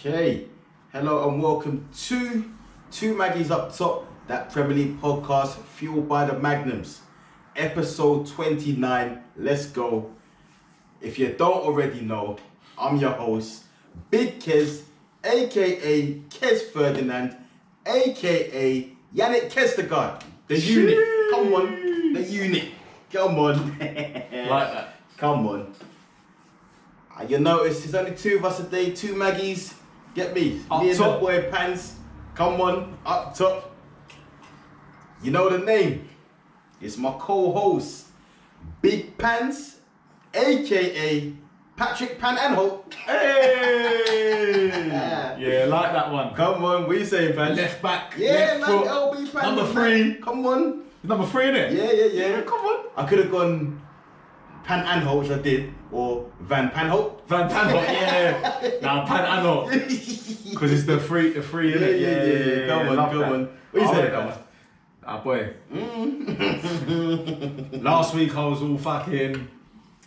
Okay, hello and welcome to Two Maggies Up Top, that Premier League podcast fueled by the Magnums. Episode 29, let's go. If you don't already know, I'm your host, Big Kes, aka Kes Ferdinand, aka Yannick Kestergaard, the unit. Come on, the unit. Come on. Like that. Come on. You notice there's only two of us today, two Maggies. Get me? Up Me and top. the boy Pants. Come on, up top. You know the name. It's my co-host, Big Pants, aka Patrick Pan and Hope. Hey! Yeah, like that one. Come on, what you saying, Pants? Left back, Yeah, left man, foot. LB Pan. Number 3. Come on. Number 3, innit? Yeah. Come on. I could have gone Pan Anholt, which I did, or Van Panholt. Van Panholt, yeah. Now Pan Anholt. Because it's the free, innit? Yeah. Come on. What you saying, Pants? Ah, boy. Last week I was all fucking...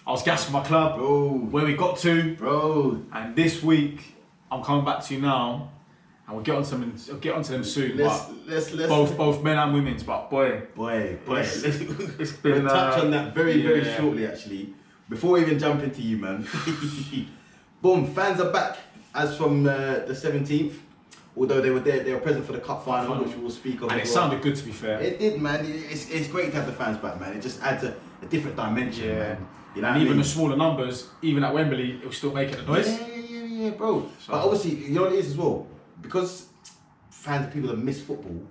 I was gassed for my club. Bro. Where we got to. Bro. And this week, I'm coming back to you now. And we'll get onto them soon. Let's Both men and women's, but boy. It's been, we'll touch on that very yeah. shortly, actually. Before we even jump into you, man. Boom, fans are back as from the 17th. Although they were present for the cup final, which we'll speak of. And it sounded good, to be fair. It did, man. It's great to have the fans back, man. It just adds a different dimension, man. You know and what I even mean? the smaller numbers, even at Wembley, it was still making a noise. Yeah, bro. So- But obviously, you know what it is as well? Because fans are people that miss football,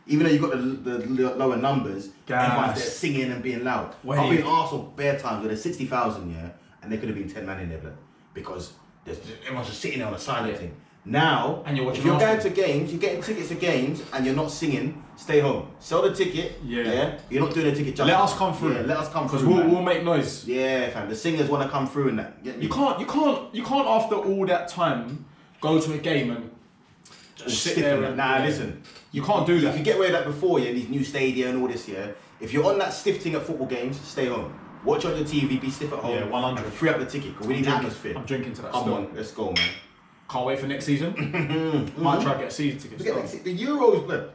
even though you've got the lower numbers, everyone's there singing and being loud. Wave. I've been Arsenal bare times where there's 60,000, yeah, and there could have been 10 man in there, blood, because everyone's just sitting there on a silent thing. Now, And you're watching if you're Arsenal. going to games, you're getting tickets to games, and you're not singing, stay home. Sell the ticket, Yeah. You're not doing the ticket justice. Let us come through. Yeah, let us come through, Because man. we'll make noise. Yeah, fam, the singers want to come through and that. Get me? You can't after all that time go to a game and just sit there. And, Nah, yeah. listen. You can't do You that. could get away with that before, yeah, these new stadia and all this, yeah. If you're on that stiff thing at football games, stay home. Watch on your TV, be stiff at home. Yeah, 100. And free up the ticket, because we need atmosphere. I'm drinking to that Come still. on, let's go, man. Can't wait for next season. Might try to get a season ticket. Look at still. the Euros, blood.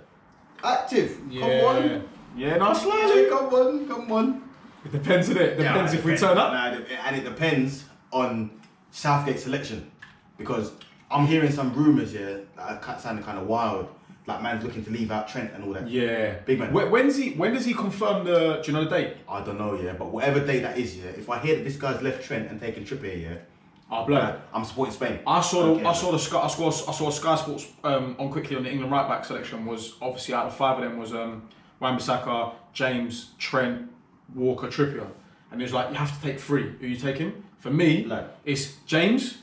Active. Yeah. Come on. Yeah, no, Yeah, slowly. come on. It depends, innit? Depends if we turn up. And it depends on Southgate's selection. Because I'm hearing some rumours here that are sounding kind of wild. Like man's looking to leave out Trent and all that. Yeah. Big man. When does he confirm the? Do you know the date? I don't know, yeah, but whatever day that is, yeah, if I hear that this guy's left Trent and taken Trippier, yeah, Oh, blood. I'm supporting Spain. I saw Okay, Sky Sports on quickly on the England right back selection was obviously out of 5 of them was Wan-Bissaka, James, Trent, Walker, Trippier, and he was like, you have to take 3. Who are you taking? For me, Like- it's James,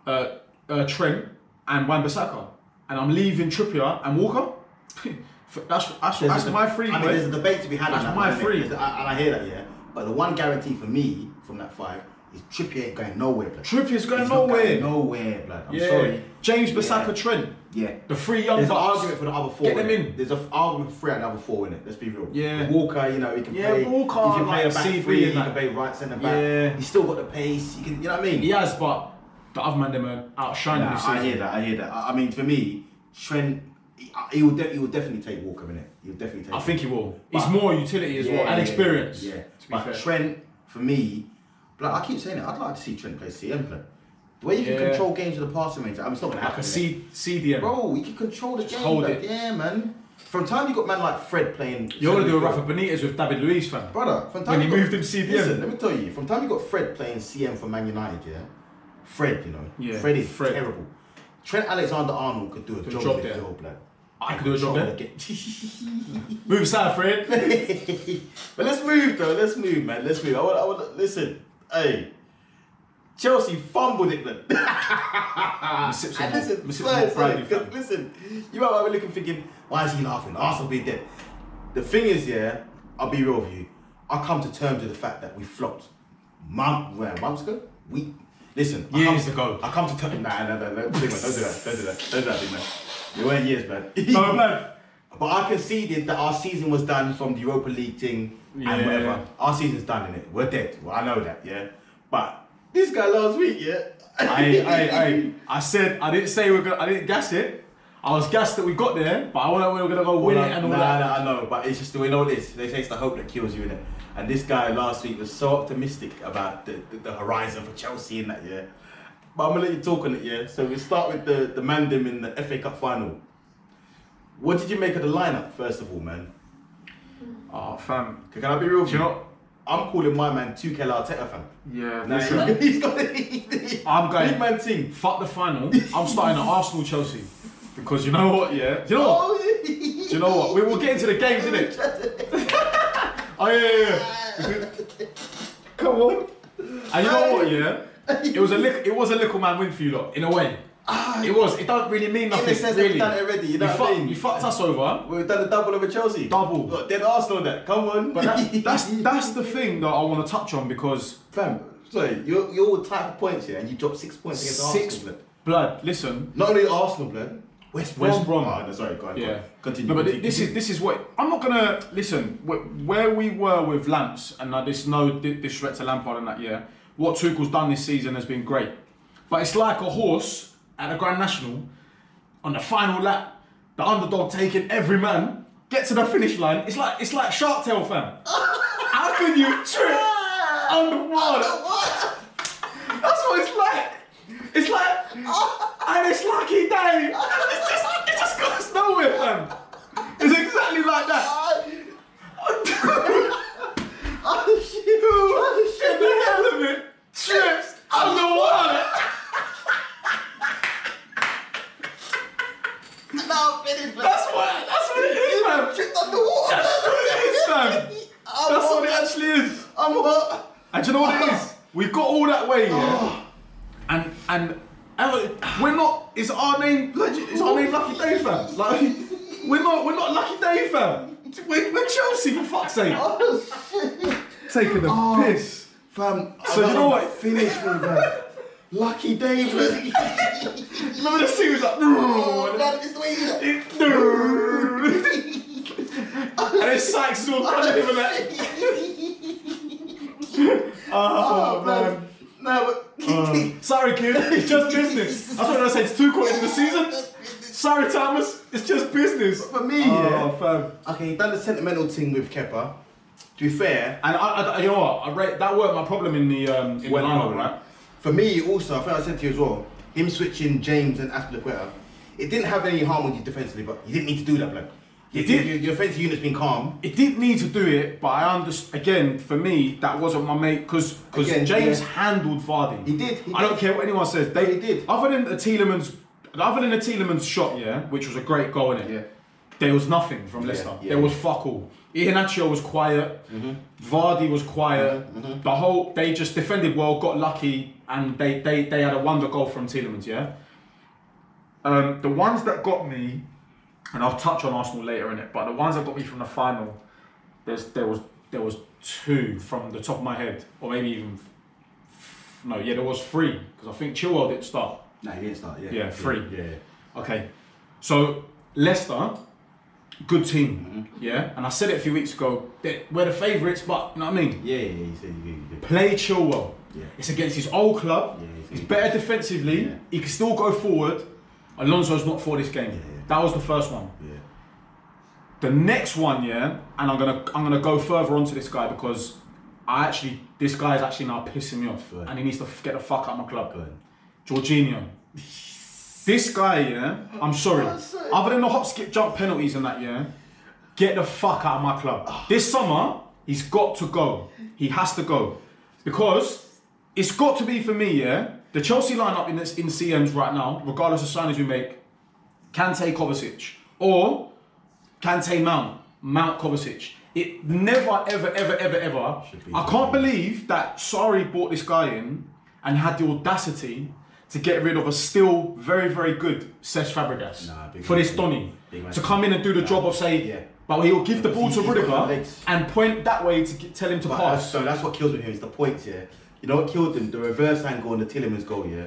Trent, and Wan-Bissaka, and I'm leaving Trippier and Walker. that's my 3. I mean, there's a debate to be had on That's that. my one, 3. and I hear that, yeah. But the one guarantee for me from that 5 is Trippier ain't going nowhere, blood. Trippier's going He's not nowhere. going nowhere, blood. I'm Yeah. sorry. James, Yeah. Bissaka, Trent. Yeah. The 3 young There's an bucks. argument for the other 4. Get them innit? in. There's an argument for 3 out of the other 4 in it. Let's be real. Yeah. Walker, you know, he can Yeah, play. Walker, he can play like a back CB 3. He and can that. play right centre back. Yeah. He's still got the pace. You know what I mean? He has, but the other man them are outshining this season. I hear that. I mean, for me, Trent, he will definitely take Walker in it. He'll definitely take. I think he will. But- He's more utility as well and experience. Yeah, To be but fair. Trent, for me, like I keep saying it, I'd like to see Trent play CM play. The way you can control games with the passing range, I mean, it's not gonna Like happen. a CDM. Bro, you can control the Just game. hold like, it. Yeah, man. From time you got man like Fred playing. You're gonna do a centre Rafa Benitez with David Luiz, fam. Brother, from time When he you got- moved him CDM. Listen, let me tell you, from time you got Fred playing CM for Man United, yeah, Fred, you know, Yeah, Fred is Fred. terrible. Trent Alexander-Arnold could do a job job with there. the field, blood. I could do a job there. Get- Move aside, Fred. But let's move though. Let's move, man. Let's move. I want. Listen. Hey, Chelsea fumbled it, man. Sip some And more- listen, sip some more brandy, fam. listen. You might be looking, thinking, why is he laughing? Arsenal be dead. The thing is, yeah, I'll be real with you. I come to terms with the fact that we flopped. Months ago? Listen. Years ago. I come to terms. Nah, big man, don't do that, big man. It weren't years, man. No, man. But I conceded that our season was done from the Europa League thing Yeah. and whatever. Our season's done, innit? We're dead. Well, I know that, yeah. But This guy last week, yeah. I said I didn't say I didn't gas it. I was gassed that we got there, but I wasn't we were gonna go win it and all that. Nah, I know, but it's just the way know this. They say it's the hope that kills you, innit? And this guy last week was so optimistic about the horizon for Chelsea in that, yeah. But I'm gonna let you talk on it, yeah. So we start with the Mandem in the FA Cup final. What did you make of the lineup, first of all, man? Oh, fam. Can I be real with Do you? you know? I'm calling my man Tuchel Arteta, fam. Yeah, Nah, listen. he's got I'm going. big man team. Fuck the final. I'm starting at Arsenal Chelsea because you know what? Yeah. Do you know what? Do you know what? We'll get into the games, innit? Oh yeah. Come on. And you know what? Yeah. It was a little man win for you lot in a way. It was. It don't really mean nothing. In the sense really. that we've done it already, you know what I mean? You fucked us over. We've done the double over Chelsea. Double. Look, then Arsenal that. Come on. But that's the thing that I want to touch on because Fam, sorry, you're all type of points here and you dropped 6 points against Arsenal, blood. Listen. Not only Arsenal, blood. West Brom. Brom. Oh, no, sorry, go on. Yeah. Continue. No, but continue. this is what I'm not gonna listen. Where we were with Lamps, and there's no disrespect to Lampard in that year. What Tuchel's done this season has been great, but it's like a horse at the Grand National on the final lap. The underdog taking every man, get to the finish line. It's like Shark Tale, fam. How can you trip underwater? That's what it's like. It's like, and it's lucky day. It just goes nowhere, fam. It's exactly like that. Oh shit! In the hell of it, trips underwater. No, finish, That's what it is, fam. Tripped underwater. That's what it is, fam. That's what it actually is. I'm hot. And do you know what it is? We've got all that way, yeah. And we're not. It's our name. It's our name, Lucky Day, fam. Like we're not Lucky Day, fam. We're Chelsea, for fuck's sake. Oh shit! Taking the piss, fam. So you know what? Finish me, man. Lucky day, blood. Remember the scene was like, Oh, man, it's the way and then Sykes is all running him and that. Oh man. No, but Sorry, kid. It's just business. That's what I said. It's too quick in the season. Sorry, Thomas. It's just business. for me, fam. Okay, you done the sentimental thing with Kepa. To be fair, And I you know what? I rate that weren't my problem in the lineup, right? for me also, I think I said to you as well, him switching James and Aspilicueta, it didn't have any harm with you defensively, but you didn't need to do that, blood. It did. Your offensive unit's been calm. It didn't need to do it, but I understand. Again, for me, that wasn't my mate because Again, James yeah. handled Vardy. He did. I don't care what anyone says. He did. Other than the Tielemans shot, yeah, which was a great goal in it. Yeah. There was nothing from Leicester. yeah. There was fuck all. Iheanacho was quiet. Vardy was quiet. The whole they just defended well, got lucky, and they had a wonder goal from Tielemans. Yeah. The ones that got me, and I'll touch on Arsenal later in it, but the ones that got me from the final, there was two from the top of my head, or maybe even there was three because I think Chilwell didn't start. No, he didn't start. Yeah, three. Yeah. Okay, so Leicester, good team, yeah. And I said it a few weeks ago. We're the favourites, but you know what I mean. Yeah. You said you did. Play Chilwell. Yeah. It's against his old club. Yeah, He's better defensively. Yeah. He can still go forward. Alonso's not for this game. Yeah. That was the first one. Yeah. The next one, yeah, and I'm gonna go further onto this guy because this guy is actually now pissing me off, Good. and he needs to get the fuck out of my club. Good. Jorginho. This guy, yeah, I'm sorry. Oh, sorry. Other than the hop, skip, jump penalties and that, yeah, get the fuck out of my club. This summer, he's got to go. He has to go. Because it's got to be for me, yeah, the Chelsea lineup in CMs right now, regardless of signings we make, Kante Kovacic. Or Kante Mount Kovacic. It never, ever. Should be I can't believe that Sarri brought this guy in and had the audacity to get rid of a still very, very good Cesc Fabregas for this Donny. To come in and do the job of but he'll give the ball to He's got Rudiger legs. and point that way to tell him to pass. So that's what kills with him is the points, yeah. You know what killed him? The reverse angle on the Tielemans goal, yeah.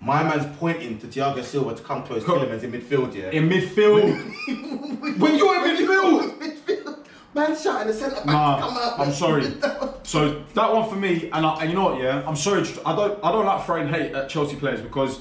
My man's pointing to Thiago Silva to come close. Tielemans in midfield, yeah. In midfield. When you're in midfield. Midfield. Man shouting the centre back Nah, to come out. I'm sorry. So that one for me, and you know what? Yeah, I'm sorry. I don't like throwing hate at Chelsea players because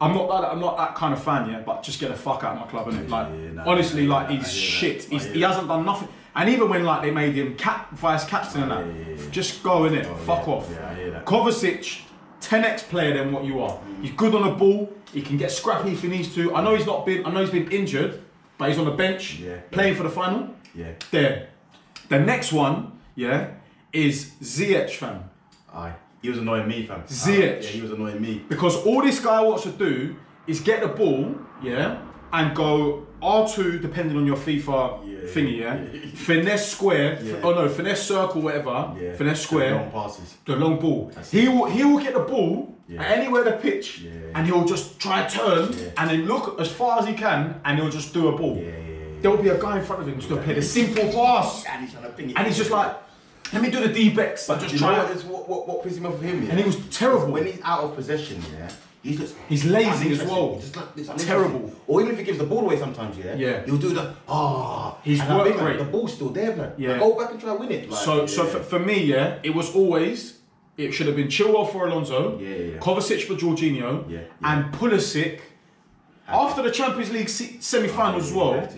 I'm not that kind of fan. Yeah, but just get the fuck out of my club, innit? Honestly, he's shit. He hasn't done nothing. And even when they made him vice captain and that, just go in it. Fuck off. Yeah, I hear that. Kovacic, 10x player than what you are. He's good on the ball. He can get scrappy if he needs to. I know he's been injured, but he's on the bench playing for the final. Yeah. There. The next one, is Ziyech, fam. Aye. He was annoying me, fam. Ziyech. Yeah, he was annoying me. Because all this guy wants to do is get the ball, and go R2, depending on your FIFA thingy, finesse square, finesse circle, whatever, finesse square, long passes, the long ball. He will get the ball at anywhere the pitch, and he'll just try to turn and then look as far as he can, and he'll just do a ball. There will be a guy in front of him just to play the simple pass, and he's trying to ping it. And he's just like, let me do the D-Bex. But just try what pisses me off with him, And he was terrible. When he's out of possession, he's lazy as well. It's terrible. Or even if he gives the ball away sometimes, he'll do the He's worked great. The ball's still there, man. Yeah. Go back and try to win it. For me, it was always, it should have been Chilwell for Alonso, Kovacic for Jorginho, and Pulisic after the Champions League semi-finals as well.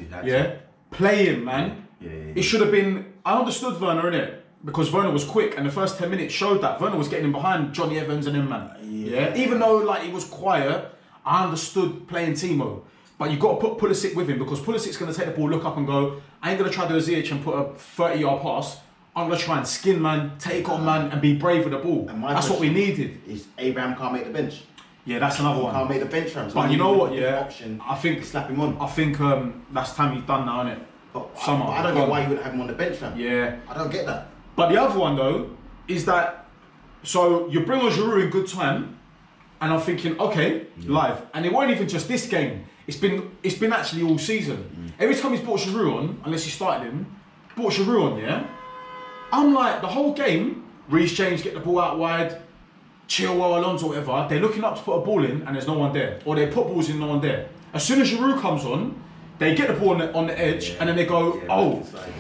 Play him, man. It should have been. I understood Werner in it because Werner was quick, and the first 10 minutes showed that Werner was getting in behind Johnny Evans and him, man. Even though he was quiet, I understood playing Timo. But you got to put Pulisic with him because Pulisic's going to take the ball, look up, and go. I ain't going to try to do a Ziyech and put a 30-yard pass. I'm going to try and skin man, take on man, and be brave with the ball. That's what we needed. Is Abraham can't make the bench? Yeah, that's another one. Can't make the bench for him. But you know what? I think slap him on. I think that's time he's done now, innit? But I don't get why you wouldn't have him on the bench, fam. Yeah. I don't get that. But the other one though is that so you bring on Giroud in good time, and I'm thinking, okay, live, and it weren't even just this game. It's been actually all season. Every time he's brought Giroud on, unless he started him, brought Giroud on, I'm like the whole game. Reece James get the ball out wide. Chilwell, Alonso, whatever, they're looking up to put a ball in and there's no one there. Or they put balls in, no one there. As soon as Giroud comes on, they get the ball on the edge and then they go,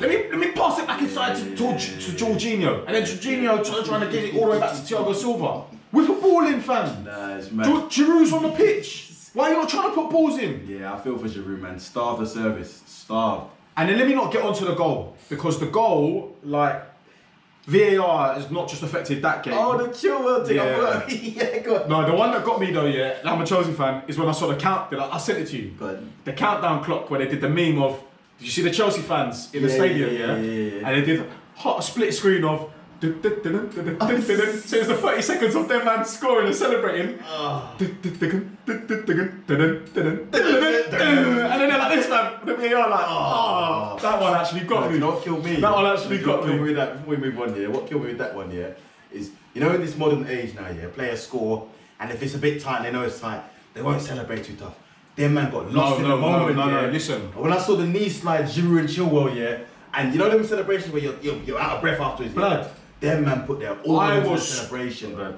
let me pass it back inside to Jorginho. And then Jorginho trying to get it all the way back to Thiago Silva. Whip a ball in, fam. Nah, it's mad. Giroud's on the pitch. Why are you not trying to put balls in? Yeah, I feel for Giroud, man. Starve the service. Starve. And then let me not get onto the goal. Because the goal, VAR has not just affected that game. Oh, the Chilwell thing. Go on. No, the one that got me though, and I'm a Chelsea fan, is when I saw the count. I sent it to you. Go on. The countdown clock where they did the meme of. Did you see the Chelsea fans in the stadium? Yeah. And they did a split screen of. So it was the 30 seconds of them man scoring and celebrating. And then they're like this, man. The VAR that one actually got me. Not kill me. That one actually got me. With that, before we move on, what killed me with that one, is in this modern age now, players score, and if it's a bit tight, they know it's tight, they won't celebrate too tough. Them man got lost in the moment. No, listen. When I saw the knee slide, Giroud and Chilwell, and you know them celebrations where you're out of breath afterwards. Blood. Them man put their all into the celebration, bro.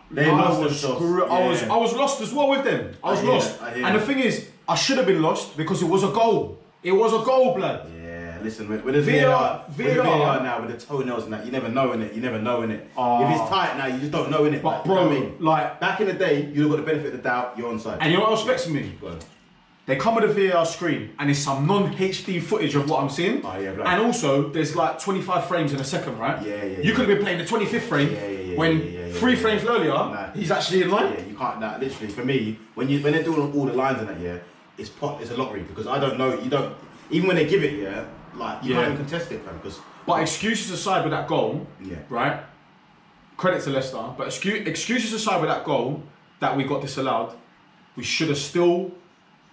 They lost themselves. I was lost as well with them. I was lost. And the thing is, I should have been lost because it was a goal. It was a goal, blood. Yeah, listen, with the VAR now, with the toenails and that, you never know in it. If it's tight now, you just don't know in it. But bro, back in the day, you got the benefit of the doubt, you're onside. And you know what else vexes me? They come with a VAR screen and it's some non-HD footage of what I'm seeing. And also, there's 25 frames in a second, right? You could have been playing the 25th frame when 3 frames earlier, he's actually in line. Yeah, you can't. Literally, for me, when they're doing all the lines in that, it's a lottery because I don't know. You don't even when they give it, you can't even contest it, fam. But excuses aside with that goal, right? Credit to Leicester, but excuses aside with that goal that we got disallowed, we should have still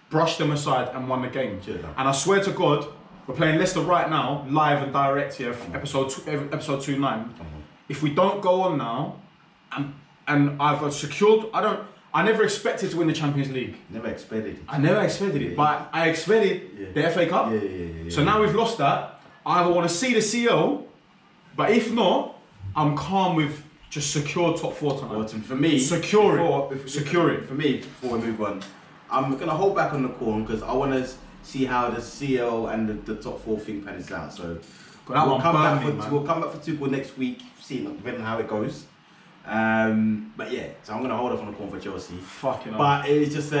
brushed them aside and won the game. And I swear to God, we're playing Leicester right now, live and direct here, episode 29. If we don't go on now, and I've secured, I never expected to win the Champions League. I never expected it, but I expected the FA Cup. So now we've lost that. I either want to see the CL, but if not, I'm calm with just secure top 4 tonight. Well, for me, secure it. For me, before we move on, I'm gonna hold back on the corn because I want to see how the CL and the top 4 thing pans out. So Got that we'll one come back burning, for man. we'll come back for Tuchel next week, see depending on how it goes. But yeah, so I'm gonna hold off on the corn for Chelsea. Fucking hell. But it's just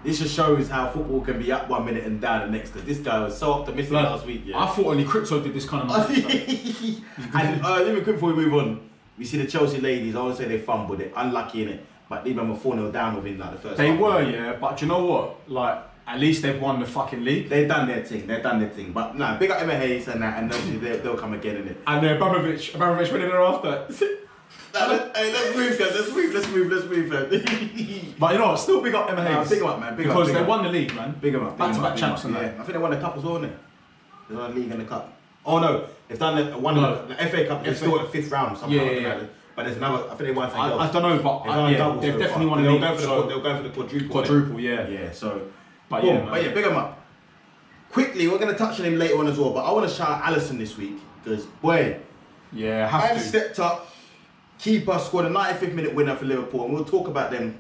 this just shows how football can be up 1 minute and down the next. Because this guy was so optimistic last week. Yeah. I thought only crypto did this kind of nonsense. And even quick before we move on, we see the Chelsea ladies. I would say they fumbled it, unlucky in it. But they were 4-0 down within like the first. They half. were, yeah. But do you know what? Like, at least they've won the fucking league. They've done their thing. But no, big up Emma Hayes and that, and obviously they'll come again in it. And Abramovich winning thereafter. Let's move. But you know what? Still big up Emma Hayes. Big 'em up, man. Because they won the league, man. Big 'em up. Back-to-back champs and yeah. that. I think they won the cup as well, innit? They won the league and the cup. Oh no, they've done the FA Cup. They're still at the 5th round somehow. Yeah. But there's another. I think they won something else. I don't know, but they've definitely won the league. They'll go for the quadruple. Quadruple, yeah. Yeah. So, But boom. yeah, man. But yeah, big 'em up. Quickly, we're gonna touch on him later on as well. But I want to shout out Alisson this week because boy, Yeah, man have to. stepped up. Keeper scored a 95th minute winner for Liverpool, and we'll talk about them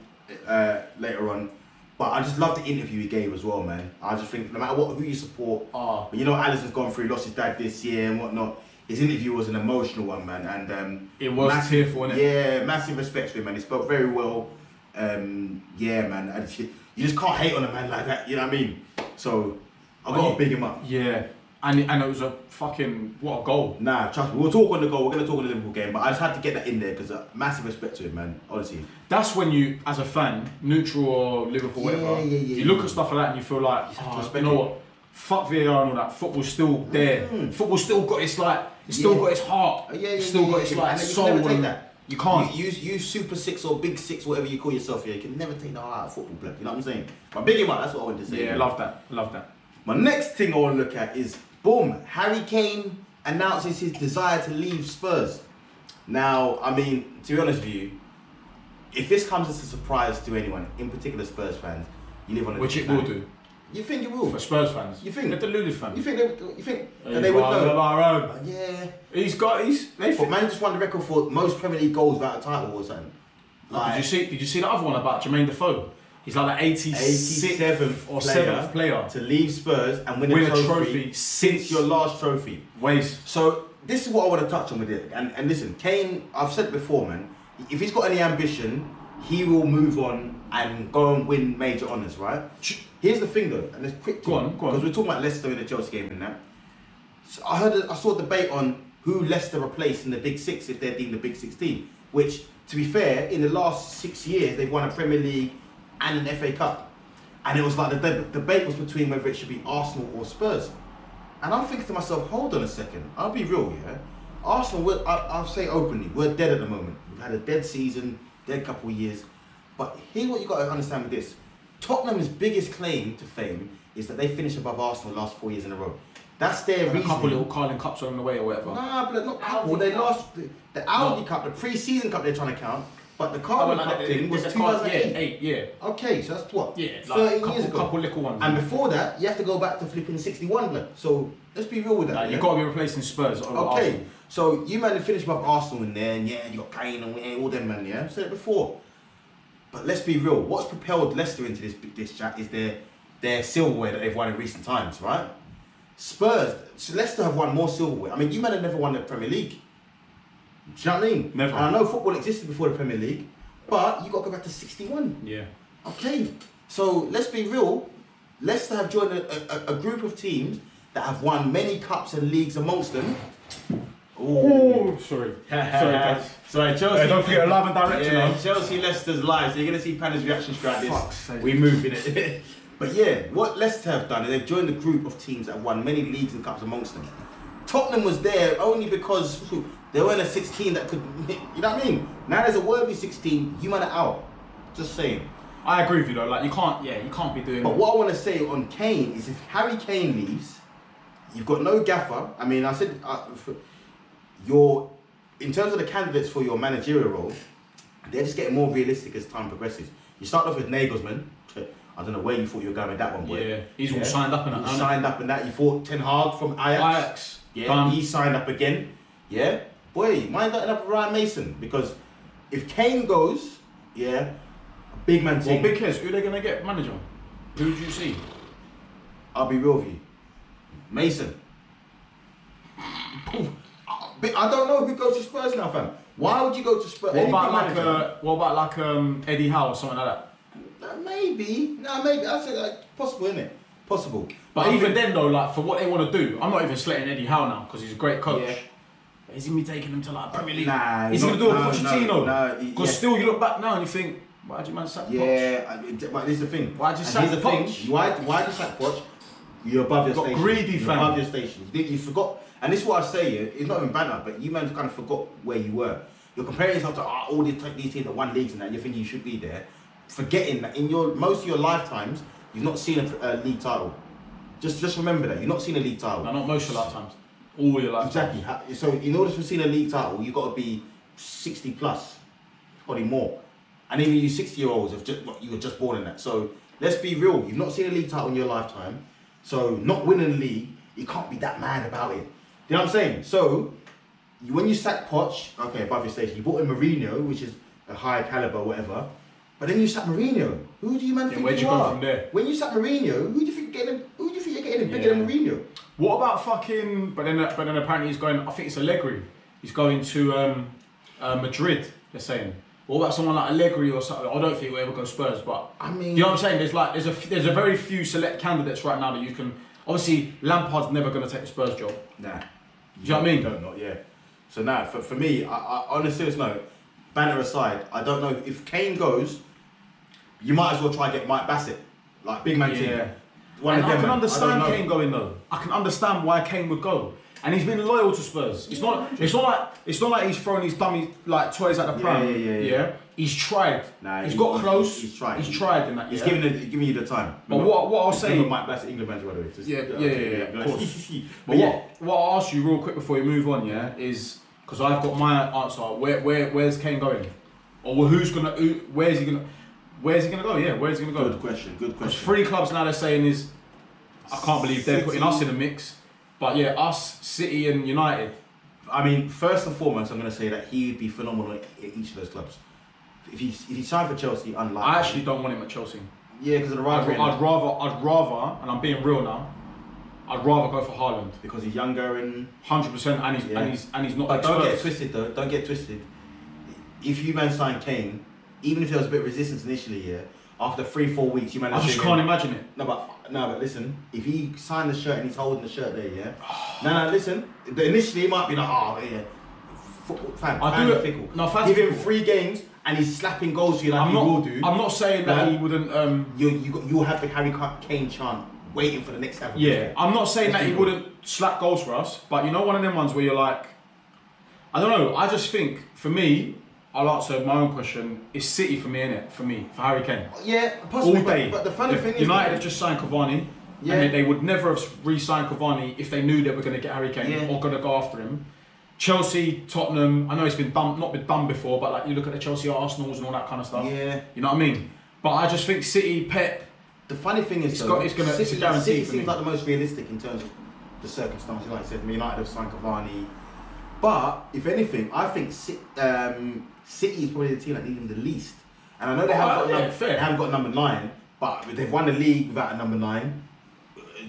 later on. But I just love the interview he gave as well, man. I just think no matter who you support, but you know Alisson's gone through, lost his dad this year and whatnot. His interview was an emotional one, man, and It was tearful, innit? Yeah, massive respect to him, man. He spoke very well. Yeah, man, and you just can't hate on a man like that. You know what I mean? So I got to big him up. Yeah, and it was a fucking what a goal. Nah, trust me. We'll talk on the goal. We're gonna talk on the Liverpool game, but I just had to get that in there because massive respect to him, man. Honestly. That's when you, as a fan, neutral or Liverpool, whatever, you look at stuff like that and you feel like, you know what? Fuck VAR and all that. Football's still there. Football's still got its like, it's still got its heart. It's still got its like soul. You can never take that. You can't. You Super 6 or Big 6, whatever you call yourself here. You can never take the heart out of football, blood. You know what I'm saying? But big him up. That's what I wanted to say. Yeah, I love that. My next thing I want to look at is boom. Harry Kane announces his desire to leave Spurs. Now, I mean, to be honest with you, if this comes as a surprise to anyone, in particular Spurs fans, you live on a Which it different will planet. do. You think it will? For Spurs fans. You think? The deluded fans. You think that they would know? Yeah. But man just won the record for most Premier League goals without a title or something. Like, Did you see the other one about Jermaine Defoe? He's like the 87th or 7th player to leave Spurs and win a trophy since your last trophy. Ways. So this is what I want to touch on with it. And listen, Kane, I've said it before, man. If he's got any ambition, he will move on and go and win major honours, right? Here's the thing though, and it's quick. Go on. Because we're talking about Leicester in the Chelsea game and that. So I saw a debate on who Leicester replaced in the Big Six if they're deemed the Big 16. Which, to be fair, in the last 6 years they've won a Premier League and an FA Cup, and it was like the debate was between whether it should be Arsenal or Spurs. And I'm thinking to myself, hold on a second. I'll be real, yeah. Arsenal, I'll say openly, we're dead at the moment. We've had a dead season, dead couple of years. But here's what you got to understand with this. Tottenham's biggest claim to fame is that they finished above Arsenal the last 4 years in a row. That's their reason. A couple little Carling Cups on the way or whatever. Nah, but not couple. They lost the Aldi Cup, the pre-season cup they're trying to count. But the Carling Cup thing was 2008. Yeah. Okay, so that's what? Yeah, 13 years ago. Couple little ones. And before that, you have to go back to flipping 61, blood. So let's be real with that. You've got to be replacing Spurs. Okay, Arsenal. so you man finished above Arsenal in there, and yeah, you got Kane and all them man, yeah. I've said it before. But let's be real. What's propelled Leicester into this chat is their silverware that they've won in recent times, right? Leicester have won more silverware. I mean, you man have never won the Premier League. Do you know what I mean? Never. And I know football existed before the Premier League, but you got to go back to 61. Yeah. Okay, so let's be real. Leicester have joined a group of teams that have won many cups and leagues amongst them. Oh, sorry. Guys. Sorry, Chelsea. Don't forget live and direct. Yeah, Chelsea Leicester's live. So you're gonna see Pana's reaction throughout this. Fuck's sake. We moving it. But yeah, what Leicester have done is they've joined a group of teams that have won many leagues and cups amongst them. Tottenham was there only because they weren't a 16 that could, you know what I mean? Now there's a worthy 16, you man are out. Just saying. I agree with you though. Like you can't be doing. But what I want to say on Kane is if Harry Kane leaves, you've got no gaffer. I mean, I said in terms of the candidates for your managerial role, they're just getting more realistic as time progresses. You start off with Nagelsmann. I don't know where you thought you were going with that one, boy. Yeah, he's all signed up in that. He's signed up in that. You thought Ten Hag from Ajax. Yeah, he signed up again. Yeah, boy, mind that up Ryan Mason because if Kane goes, yeah, a big man team. Well, Big Kes, who are they gonna get manager? Who do you see? I'll be real with you, Mason. I don't know who goes to Spurs now, fam. Why would you go to Spurs? What about like Eddie Howe or something like that? Maybe. I say like possible, isn't it? Possible. But even then though, like for what they want to do, I'm not even slating Eddie Howe now because he's a great coach. Yeah. Is he going to be taking them to like Premier League? Nah. Is he going to do a Pochettino? No. Because still you look back now and you think, why did you man sack Poch? Yeah, but this is the thing. Why did you sack Poch? Why did you sack Poch? You're above your station. Greedy, fam. You're above your station. You forgot, and this is what I say. It's not even banter, but you man kind of forgot where you were. You're comparing yourself to all these teams that won leagues and that. You think you should be there, forgetting that in most of your lifetimes you've not seen a league title. Just remember that you've not seen a league title. No, not most of your lifetimes. All your lifetimes. Exactly. So in order to see a league title, you've got to be 60 plus, probably more. And even you 60-year-olds you were just born in that. So let's be real. You've not seen a league title in your lifetime. So not winning the league, you can't be that mad about it. You know what I'm saying? So when you sack Poch, okay, above your station, you brought in Mourinho, which is a higher caliber, whatever. But then you sack Mourinho. Who do you man think where'd you go from there? When you sack Mourinho, who do you think you're getting bigger than Mourinho? What about fucking? But then apparently he's going. I think it's Allegri. He's going to Madrid. They're saying. What about someone like Allegri or something? I don't think he'll ever go Spurs, but I mean, you know what I'm saying? There's a very few select candidates right now that you can. Obviously, Lampard's never going to take the Spurs job. Nah. Do you know what I mean? Not yeah. So now, for me, I on a serious note, banner aside, I don't know if Kane goes. You might as well try and get Mike Bassett, like big man team. I can understand Kane going though. I can understand why Kane would go, and he's been loyal to Spurs. It's not like he's throwing his dummy like toys at the pram. Yeah. He's tried. He's got close. He's tried in that. He's giving you the time. But what I'll say, Mike Bassett, England manager, by the way. Of course. But what I'll ask you real quick before we move on, is because I've got my answer. Where's Kane going, or where's he gonna? Where's he going to go? Yeah, where's he going to go? Good question. Because 3 clubs now they're saying is, I can't believe they're putting us in the mix. But yeah, us, City and United. I mean, first and foremost, I'm going to say that he would be phenomenal at each of those clubs. If he signed for Chelsea, unlikely. I actually don't want him at Chelsea. Yeah, because of the rivalry. I'd rather, and I'm being real now, I'd rather go for Haaland. Because he's younger and... 100% and he's not But don't get twisted though, don't get twisted. If you man sign Kane, even if there was a bit of resistance initially, after 3-4 weeks, you managed. I just can't imagine it. No, but listen. If he signed the shirt and he's holding the shirt there, no, listen. Initially, he might be like, Fan fickle. No, fans give him 3 games and he's slapping goals to you like he will do. I'm not saying that he wouldn't. You'll have the Harry Kane chant waiting for the next step. Yeah, I'm not saying that he wouldn't slap goals for us, but you know, one of them ones where you're like, I don't know. I just think for me. I'll answer my own question. It's City for me, innit? For Harry Kane. Yeah, possibly. All day. But the funny thing is, United have just signed Cavani, and they would never have re-signed Cavani if they knew they were going to get Harry Kane or going to go after him. Chelsea, Tottenham. I know it's been done, not been done before, but like you look at the Chelsea Arsenals and all that kind of stuff. Yeah. You know what I mean? But I just think City, Pep. The funny thing is, it's a guarantee. City seems like the most realistic in terms of the circumstances. Like I said, United have signed Cavani. But if anything, I think City is probably the team that needs him the least. And I know they haven't got number 9, but they've won the league without a number 9.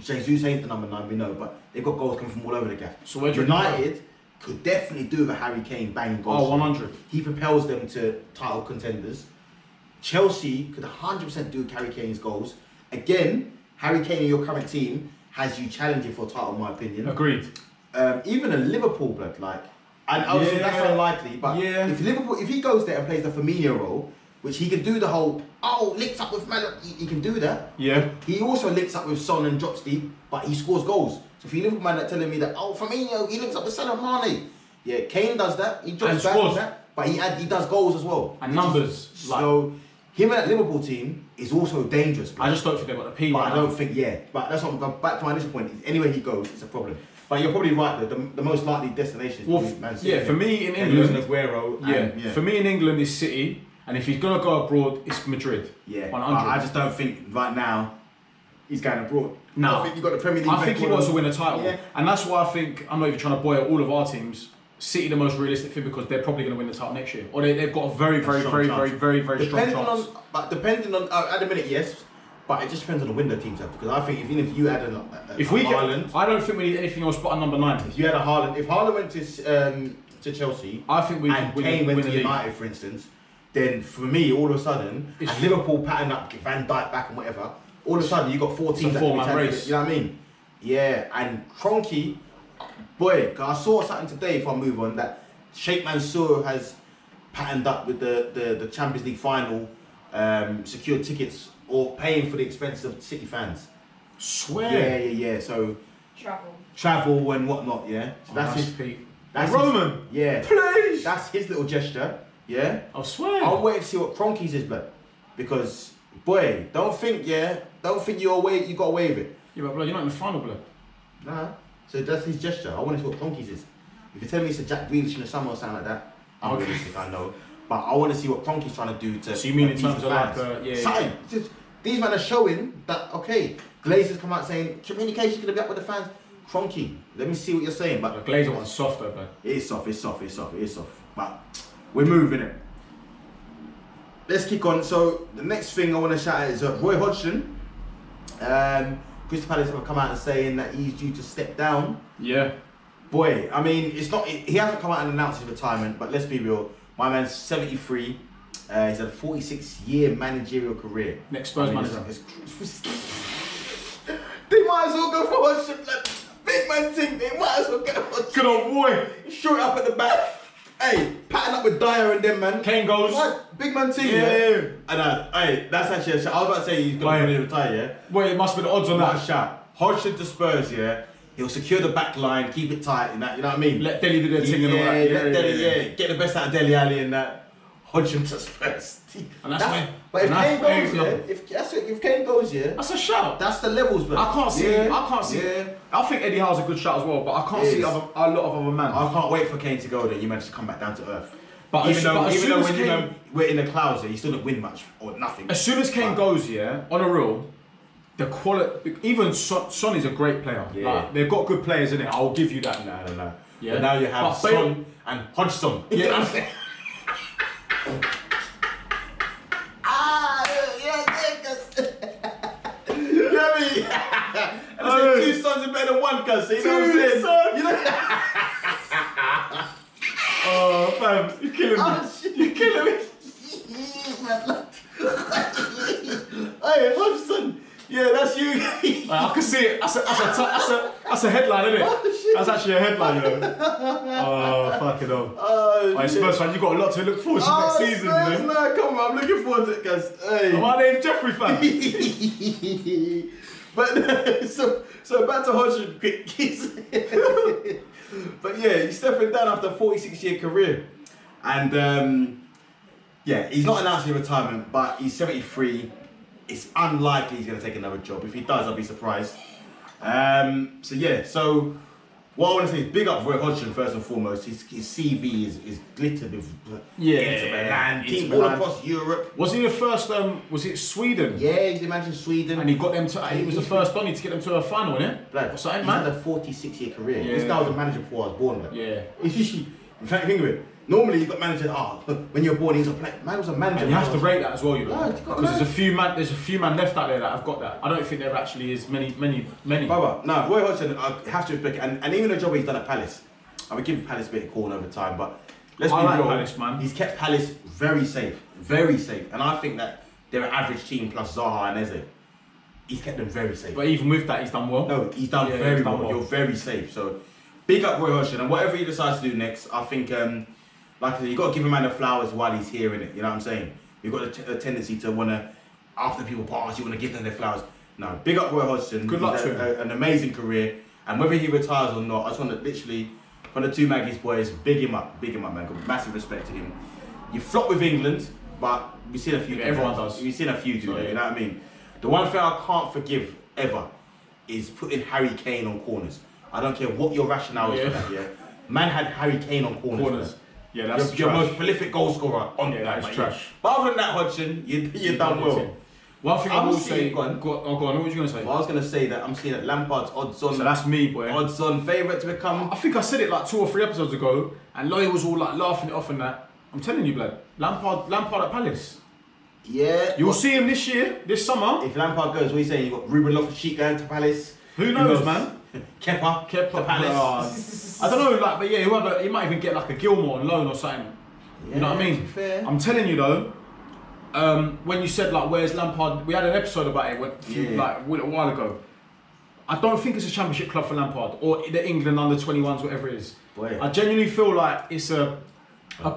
Jesus ain't the number 9, we know, but they've got goals coming from all over the gap. So where do United could definitely do with a Harry Kane banging goals. 100. He propels them to title contenders. Chelsea could 100% do with Harry Kane's goals. Again, Harry Kane in your current team has you challenging for a title, in my opinion. Agreed. Even a Liverpool blood, and obviously that's unlikely, but if he goes there and plays the Firmino role, which he can do the whole, links up with Melo, he can do that. Yeah. He also links up with Son and drops deep, but he scores goals. So if you Liverpool man that telling me that, Firmino, he links up with Salah Mane. Yeah, Kane does that, he drops back on that, but he does goals as well. And numbers. So him and that Liverpool team is also dangerous. I just don't think they've got the P. But I don't think, but that's what I'm going back to my initial point. Anywhere he goes, it's a problem. But you're probably right. The most likely destination is Man City. Yeah, for me in England, Aguero. For me in England is City, and if he's gonna go abroad, it's Madrid. Yeah, 100. I just don't think right now he's going abroad. No, I think you've got the Premier League. I think he wants to win a title, and that's why I think I'm not even trying to boil all of our teams. City the most realistic thing because they're probably going to win the title next year, or they've got a very strong chance. But depending on at the minute, yes. But it just depends on the window teams have, because I think even if you had a Haaland, I don't think we need anything else but a number 9. if you had a Haaland, if Haaland went to Chelsea, I think we and could Kane went win to the league. United, for instance, then for me, all of a sudden, and Liverpool pattern up, Van Dijk back and whatever, all of a sudden you got 4 teams. It's a 4-man race. You know what I mean? Yeah, and Kroenke, boy, 'cause I saw something today. If I move on, that Sheikh Mansour has patterned up with the Champions League final, secured tickets or paying for the expenses of City fans. Swear. Yeah. So Travel. travel and whatnot. Yeah. So that's his. Pete. That's Roman. His, yeah. Please. That's his little gesture. Yeah. I swear. I'll wait to see what Kroenke's is, blood, because boy, don't think you got away with it. Yeah, but blood, you're not in the final, blood. Nah. So that's his gesture. I want to see what Kroenke's is. If you tell me it's a Jack Grealish in the summer or something like that, I'm realistic, I know. But I want to see what Kroenke's trying to do to. So you mean in appease terms the of fans. like, Something. Just, these men are showing that okay. Glazer's come out saying communication's gonna be up with the fans. Kroenke, let me see what you're saying. But the Glazer one's soft though, man. it is soft. It's soft. But we're moving it. Let's kick on. So the next thing I want to shout out is Roy Hodgson. Crystal Palace have come out and saying that he's due to step down. Yeah. Boy, I mean, it's not. He hasn't come out and announced his retirement, but let's be real. My man's 73. He's had a 46-year managerial career. Next Spurs manager. They might as well go for Hodgson. Like, big man thing. They might as well get Hodgson. Good old boy. Short up at the back. Hey, patting up with Dyer and them, man. Kane goes. What? Big man team, Yeah. And hey, that's actually a shout. I was about to say he's going to retire, yeah? Wait, it must be the odds on What that. a shout. Hodgson to Spurs, yeah? He'll secure the back line, keep it tight and that, you know what I mean? Let Dele do their thing and all that. Let Dele, get the best out of Dele Alli and that. Hodgson to Spurs. And that's why. But if Kane goes, yeah? yeah, If Kane goes, yeah? that's a shout. That's the levels, bro. I can't see. Yeah. I think Eddie Howe's a good shout as well, but I can't see a lot of other men. I can't wait for Kane to go there. You managed to come back down to earth. But even though when Kane, we're in the clouds, he still didn't win much or nothing. as soon as Kane goes, yeah, on a real, the quality. Even Son is a great player. Yeah. Like, they've got good players in it. I'll give you that. No. Yeah. But now you have But Son and Hodgson. Yeah. You know what I'm saying? You know what I mean? And I said 2 sons are better than 1, cuz. You know what I'm saying? Sons. You know? Oh, fam, you're killing me. Oh, shit. You're killing me. Hey, Hodgson. Yeah, that's you. I can see it. That's a headline, isn't it? Oh, shit. That's actually a headline, you know. Oh, fucking hell. Oh, Right, shit. Spurs fan, you got a lot to look forward to next season, Spurs, you know. no, come on, I'm looking forward to it, cuz. Hey. My name's Jeffrey, fam. But so back to Hodgson quick. But yeah, he's stepping down after a 46-year career. And yeah, he's not announcing retirement, but he's 73. It's unlikely he's going to take another job. If he does, I'll be surprised. So yeah, so what I want to say is big up Roy Hodgson first and foremost. His CV is glittered with Inter Milan, team all across Europe. Was he the first? Was it Sweden? Yeah, he's imagined Sweden. And he got them to. He was the first Donny to get them to a final, wasn't it? Blood, Or something, he's man. had a 46-year career. Yeah. This guy was a manager before I was born. Like. Yeah. In fact, think of it. Normally, you've got managers. When you're born, he's a player. Man was a manager. And you have to rate that as well, you know, No, it's got because there's a few man left out there that have got that. I don't think there actually is many. Brother, no, Roy Hodgson, I have to respect it. And even the job he's done at Palace, I would give Palace a bit of corn over time, but let's be like real. Palace, man. He's kept Palace very safe. And I think that they're an average team plus Zaha and Eze. He's kept them very safe. But even with that, he's done well. No, he's done very well. You're very safe. So big up Roy Hodgson, and whatever he decides to do next, I think, like I said, you got to give a man the flowers while he's here, innit? You know what I'm saying? You've got a tendency to want to, after people pass, you want to give them their flowers. No, big up Roy Hodgson. Good luck to him. An amazing career, and whether he retires or not, I just want to literally, from the 2 Maggies boys, big him up, man. Got massive respect to him. You flop with England, but we've seen a few. Everyone does. We've seen a few do that. You know what I mean? The one thing I can't forgive ever is putting Harry Kane on corners. I don't care what your rationale is for that. Yeah, man had Harry Kane on corners. Yeah, that's your trash. most prolific goal scorer on that is trash. But other than that, Hodgson, you're done well. One thing I will say. Go on. Go on. What were you going to say? Well, I was going to say that I'm seeing that Lampard's odds on. So that's me, boy. Odds on favourite to become. I think I said it like 2 or 3 episodes ago, and Lowey was all like laughing it off and that. I'm telling you, blood. Lampard at Palace. Yeah. You'll see him this summer. If Lampard goes, what are you saying? You got Ruben Loftus-Cheek going to Palace. Who knows, man? Kepa to Palace. I don't know, like, but yeah, whoever, he might even get like a Gilmore on loan or something. Yeah, you know what I mean? Fair. I'm telling you though, when you said like, where's Lampard? We had an episode about it like a while ago. I don't think it's a championship club for Lampard or the England under 21s, whatever it is. Boy. I genuinely feel like it's a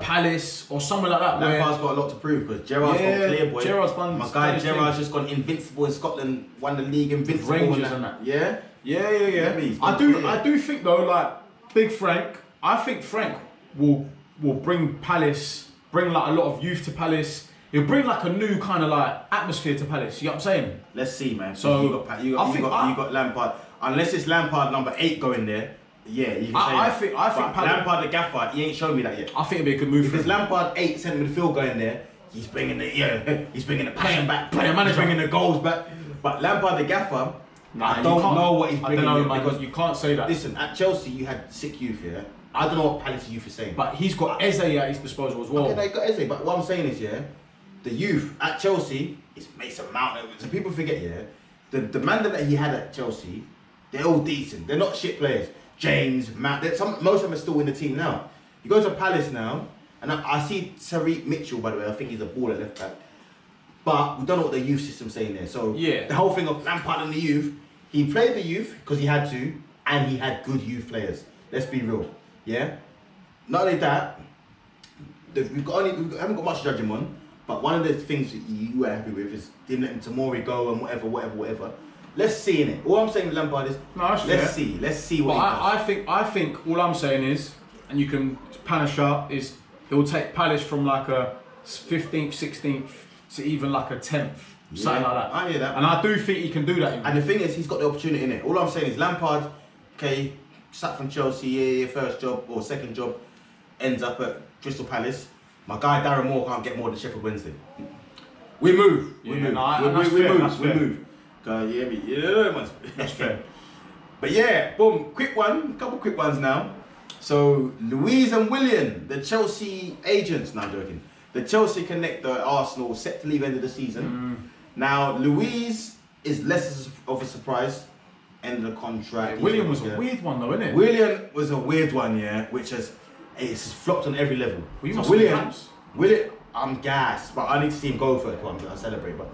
Palace or somewhere like that. Lampard's got a lot to prove because Gerrard's got clear, boy. Gerrard's done. My guy Gerrard's just gone invincible in Scotland, won the league invincible. Rangers and that. Yeah. Yeah. I do think though, like Big Frank. I think Frank will bring Palace, bring like a lot of youth to Palace. He'll bring like a new kind of like atmosphere to Palace. You know what I'm saying? Let's see, man. So you got Lampard. Unless it's Lampard number 8 going there, yeah, you can say I think Lampard the gaffer. He ain't shown me that yet. I think it'd be a good move. If it's Lampard 8 centre midfield going there, he's bringing the passion back. Player manager, bringing the goals back. But Lampard the gaffer, I don't know what he's bringing. I don't know, man, because you can't say that. Listen, at Chelsea you had sick youth here. I don't know what Palace youth is saying. But he's got Eze at his disposal as well. Okay, they got Eze. But what I'm saying is, the youth at Chelsea is Mason Mount. So people forget, the man that he had at Chelsea, they're all decent. They're not shit players. James, Matt, most of them are still in the team now. You go to Palace now, and I see Tariq Mitchell, by the way. I think he's a baller left back. But we don't know what the youth system's saying there. So the whole thing of Lampard and the youth, he played the youth because he had to, and he had good youth players. Let's be real, yeah. Not only that, we haven't got much to judge him on. But one of the things that you were happy with is didn't let Tomori go and whatever. Let's see in it. All I'm saying with Lampard is let's see what he does. I think all I'm saying is, and you can punish up, is he'll take Palace from like a 15th, 16th to even like a 10th, something like that. I hear that. And I do think he can do that. And the thing is, he's got the opportunity in it. All I'm saying is Lampard, okay, sacked from Chelsea, first job or second job, ends up at Crystal Palace. My guy Darren Moore can't get more than Sheffield Wednesday. We move. We move. That's fair. But yeah, boom, couple quick ones now. So Louise and Willian, the Chelsea agents, no, I'm joking. The Chelsea connector Arsenal set to leave end of the season. Now Louise is less of a surprise. End of the contract. Willian was a weird one though, isn't it? Willian was a weird one, which it's flopped on every level. Willian, I'm gassed, but I need to see him go first. I'll celebrate. But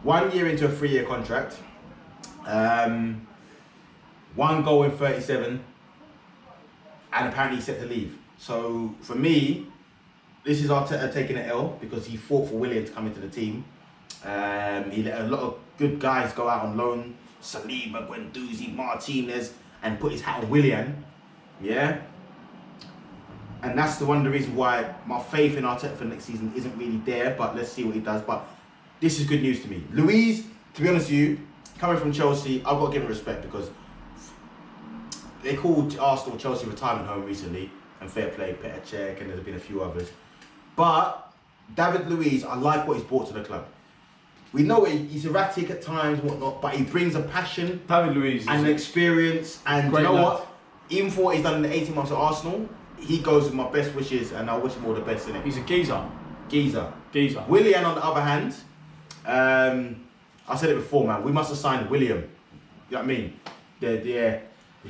1 year into a 3-year contract, 1 goal in 37, and apparently he's set to leave. So for me, this is Arteta taking an L because he fought for Willian to come into the team. He let a lot of good guys go out on loan, Saliba, Guendouzi, Martinez, and put his hat on Willian. Yeah. And that's one of the reasons why my faith in Arteta for next season isn't really there, but let's see what he does. But this is good news to me. Louise, to be honest with you, coming from Chelsea, I've got to give him respect because they called Arsenal Chelsea retirement home recently, and fair play, Petr Cech, and there's been a few others. But David Luiz, I like what he's brought to the club. We know he's erratic at times, whatnot, but he brings a passion, David Luiz, and an experience, and you know what? Even for what he's done in the 18 months at Arsenal, he goes with my best wishes, and I wish him all the best in it. He's a geezer. Willian, on the other hand, I said it before, man. We must have signed William. You know what I mean? The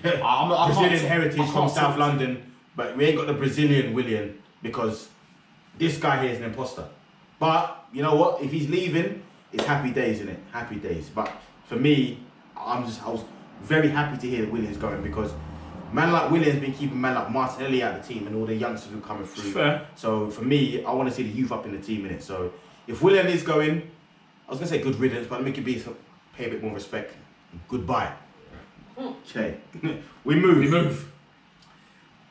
Brazilian heritage from South London, but we ain't got the Brazilian William because this guy here is an imposter. But you know what? If he's leaving, it's happy days, isn't it? Happy days. But for me, I was very happy to hear that William's going because man like William's been keeping man like Martinelli out of the team and all the youngsters who are coming through. Fair. So for me, I want to see the youth up in the team, innit? So if William is going, I was going to say good riddance, but let me pay a bit more respect. Goodbye. Okay. We move.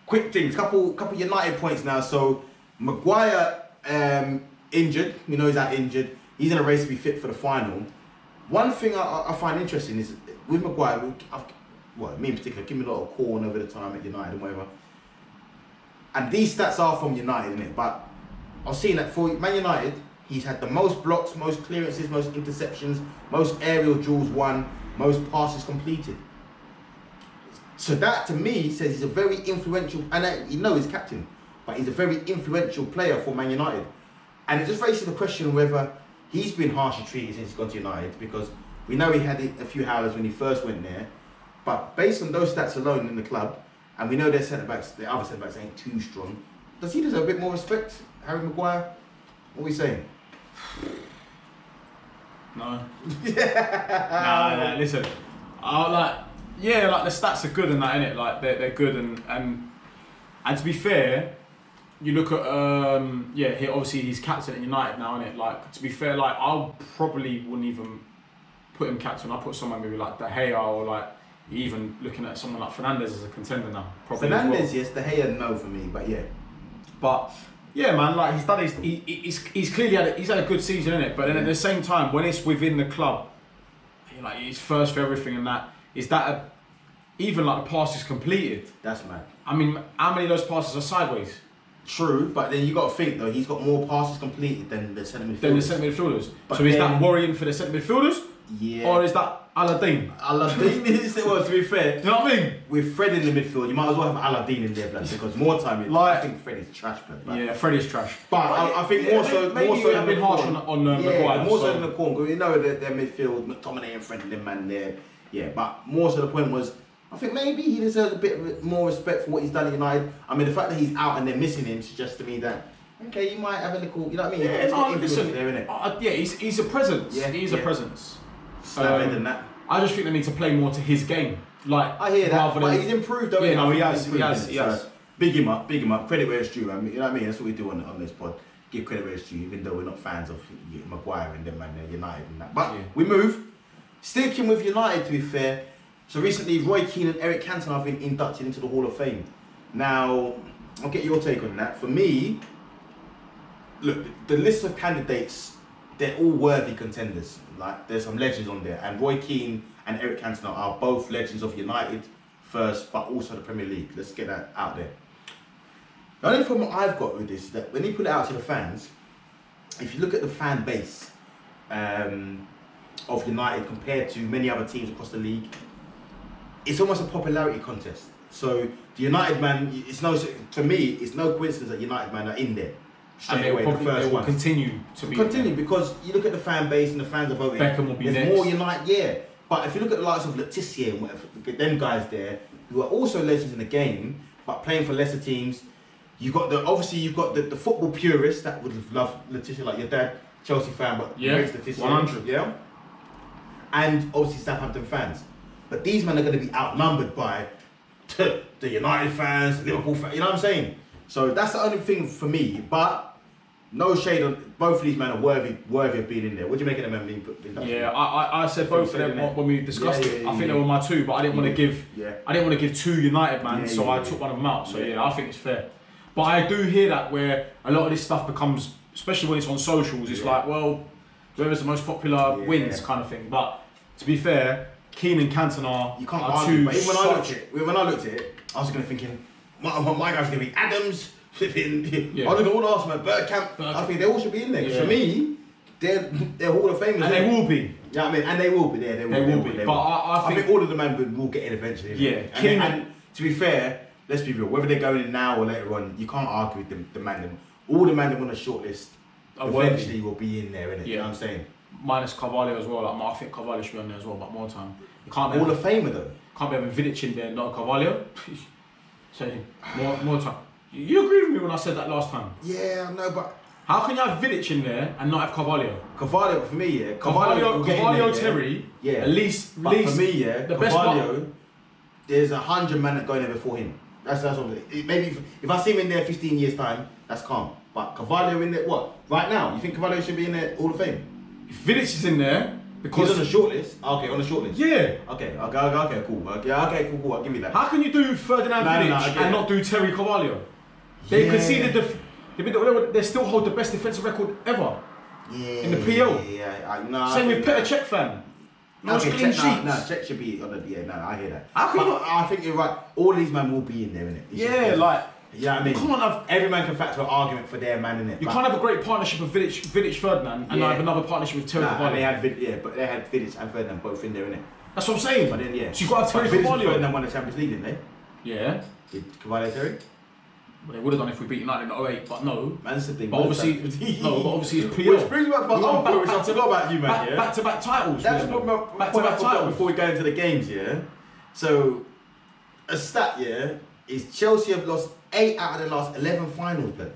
Quick things, couple United points now. So Maguire injured. We know he's out injured. He's in a race to be fit for the final. One thing I find interesting is with Maguire, me in particular, give me a lot of corn over the time at United and whatever. And these stats are from United, innit? But I've seen that for Man United, he's had the most blocks, most clearances, most interceptions, most aerial duels won, most passes completed. So that to me says he's a very influential, and you know he's captain, but he's a very influential player for Man United. And it just raises the question whether he's been harshly treated since he's gone to United because we know he had a few howlers when he first went there. But based on those stats alone in the club, and we know their centre-backs, the other centre-backs ain't too strong, does he deserve a bit more respect, Harry Maguire? What are we saying? No. Nah, listen. Like the stats are good and that, innit? Like they're good and to be fair, you look at he's captain at United now, innit? Like to be fair, like I probably wouldn't even put him captain. I'd put someone maybe like De Gea or like even looking at someone like Fernandes as a contender now. Probably Fernandes, yes, De Gea no for me, but yeah. But yeah, man, like he's done he's clearly had a good season, innit? But then at the same time, when it's within the club, like he's first for everything and that, is that even like the passes completed? That's mad. I mean, how many of those passes are sideways? True, but then you got to think though, he's got more passes completed than the centre midfielders. But so is that worrying for the centre midfielders? Yeah. Or is that Aladdin? Aladdin is, well, to be fair, you know what I mean? With Fred in the midfield, you might as well have Aladdin in there, blood, because more time, I think Fred is trash, blood. Yeah, Fred is trash. But I think more so I've been harsh on Maguire. More so than the corner, because you know their midfield, McTominay and Fred and them man there. Yeah, but more so the point was, I think maybe he deserves a bit more respect for what he's done at United. I mean, the fact that he's out and they're missing him suggests to me that, okay, you might have a little, you know what I mean? Yeah, no, listen, there, innit? Yeah, he's a presence. Yeah, he's a presence. Than that. I just think they need to play more to his game. Like I hear that, but he's improved. Though, yeah, no, he has. So, big him up. Credit where it's due. I mean, you know what I mean? That's what we do on this pod. Give credit where it's due, even though we're not fans of Maguire and them and United and that. But we move. Sticking with United, to be fair. So recently, Roy Keane and Eric Cantona have been inducted into the Hall of Fame. Now, I'll get your take on that. For me, look, the list of candidates, they're all worthy contenders. Like, there's some legends on there, and Roy Keane and Eric Cantona are both legends of United first, but also the Premier League. Let's get that out there. The only problem I've got with this is that when you put it out to the fans, if you look at the fan base of United compared to many other teams across the league, it's almost a popularity contest. So the United man, to me, it's no coincidence that United man are in there. And they will continue to be. Because you look at the fan base and the fans are voting. Beckham will be there's next. More United, yeah. But if you look at the likes of Letitia and whatever, them guys there, who are also legends in the game, but playing for lesser teams. You've got the football purists that would love Letitia, like your dad, Chelsea fan, but rates Letitia. 100. Yeah. And obviously Southampton fans. But these men are going to be outnumbered by the United fans, the Liverpool fans. You know what I'm saying? So that's the only thing for me. But no shade on both of these men are worthy of being in there. What do you make of them being put in? Yeah, I said both of them when we discussed it. I think they were my two, but I didn't want to give. I didn't want to give two United man, so I took one of them out. So I think it's fair. But I do hear that where a lot of this stuff becomes, especially when it's on socials, it's like, well, whoever's the most popular wins kind of thing. But to be fair, Keane and Cantona you can't are argue, two. but when I looked at it, I was going to thinking, my guy's going to be Adams, flipping. I don't know all Arsenal, Bergkamp. I think they all should be in there. For me, they're Hall of Famers. And they will be. Yeah, I mean, and they will be there. They will be. But I think all of the men will get in eventually. Yeah, and to be fair, let's be real. Whether they're going in now or later on, you can't argue with the man. All the men that want a shortlist eventually will be in there, innit? Yeah. You know what I'm saying? Minus Carvalho as well. Like, I think Carvalho should be on there as well, but more time. You can't Hall of Famer though. Can't be having Vidic in there and not Carvalho. So more time. You agree with me when I said that last time? Yeah, I know, but how can you have Vidic in there and not have Carvalho? Carvalho for me, yeah. Carvalho, Terry. Yeah. At least. But for me, yeah. The Carvalho, there's 100 men that go in there before him. That's what maybe if I see him in there 15 years time, that's calm. But Carvalho in there, what? Right now, you think Carvalho should be in there Hall of Fame? If Vidic is in there, because he's on the shortlist. Okay, on the shortlist. Yeah. Okay, cool. Cool. I'll give you that. How can you do Ferdinand Vidic and not do Terry Carvalho? They conceded they still hold the best defensive record ever. Yeah. In the PL. Yeah. Same with Petr Cech, fan. No clean sheets. Cech should be on the. I hear that. I think you're right. All these men will be in there, innit? Yeah, like. Yeah, I mean, you can't have every man can factor an argument for their man, innit? You can't have a great partnership of Vidic Ferdinand and not have another partnership with Terry Carvalho. But they had Vidic and Ferdinand both in there, innit? That's what I'm saying. But then, so you've got to have Terry Vidic Carvalho. and Ferdinand won the Champions League, didn't they? Yeah. Did Carvalho Terry? Well, they would have done if we beat United in 08, but no. That's the thing. But obviously, it's PL. Which brings me back to my other point, which I forgot about you, man. Yeah? Back-to-back titles. That's what my point I forgot before we go into the games, yeah? So, a stat, yeah, is Chelsea have lost 8 out of the last 11 finals, man.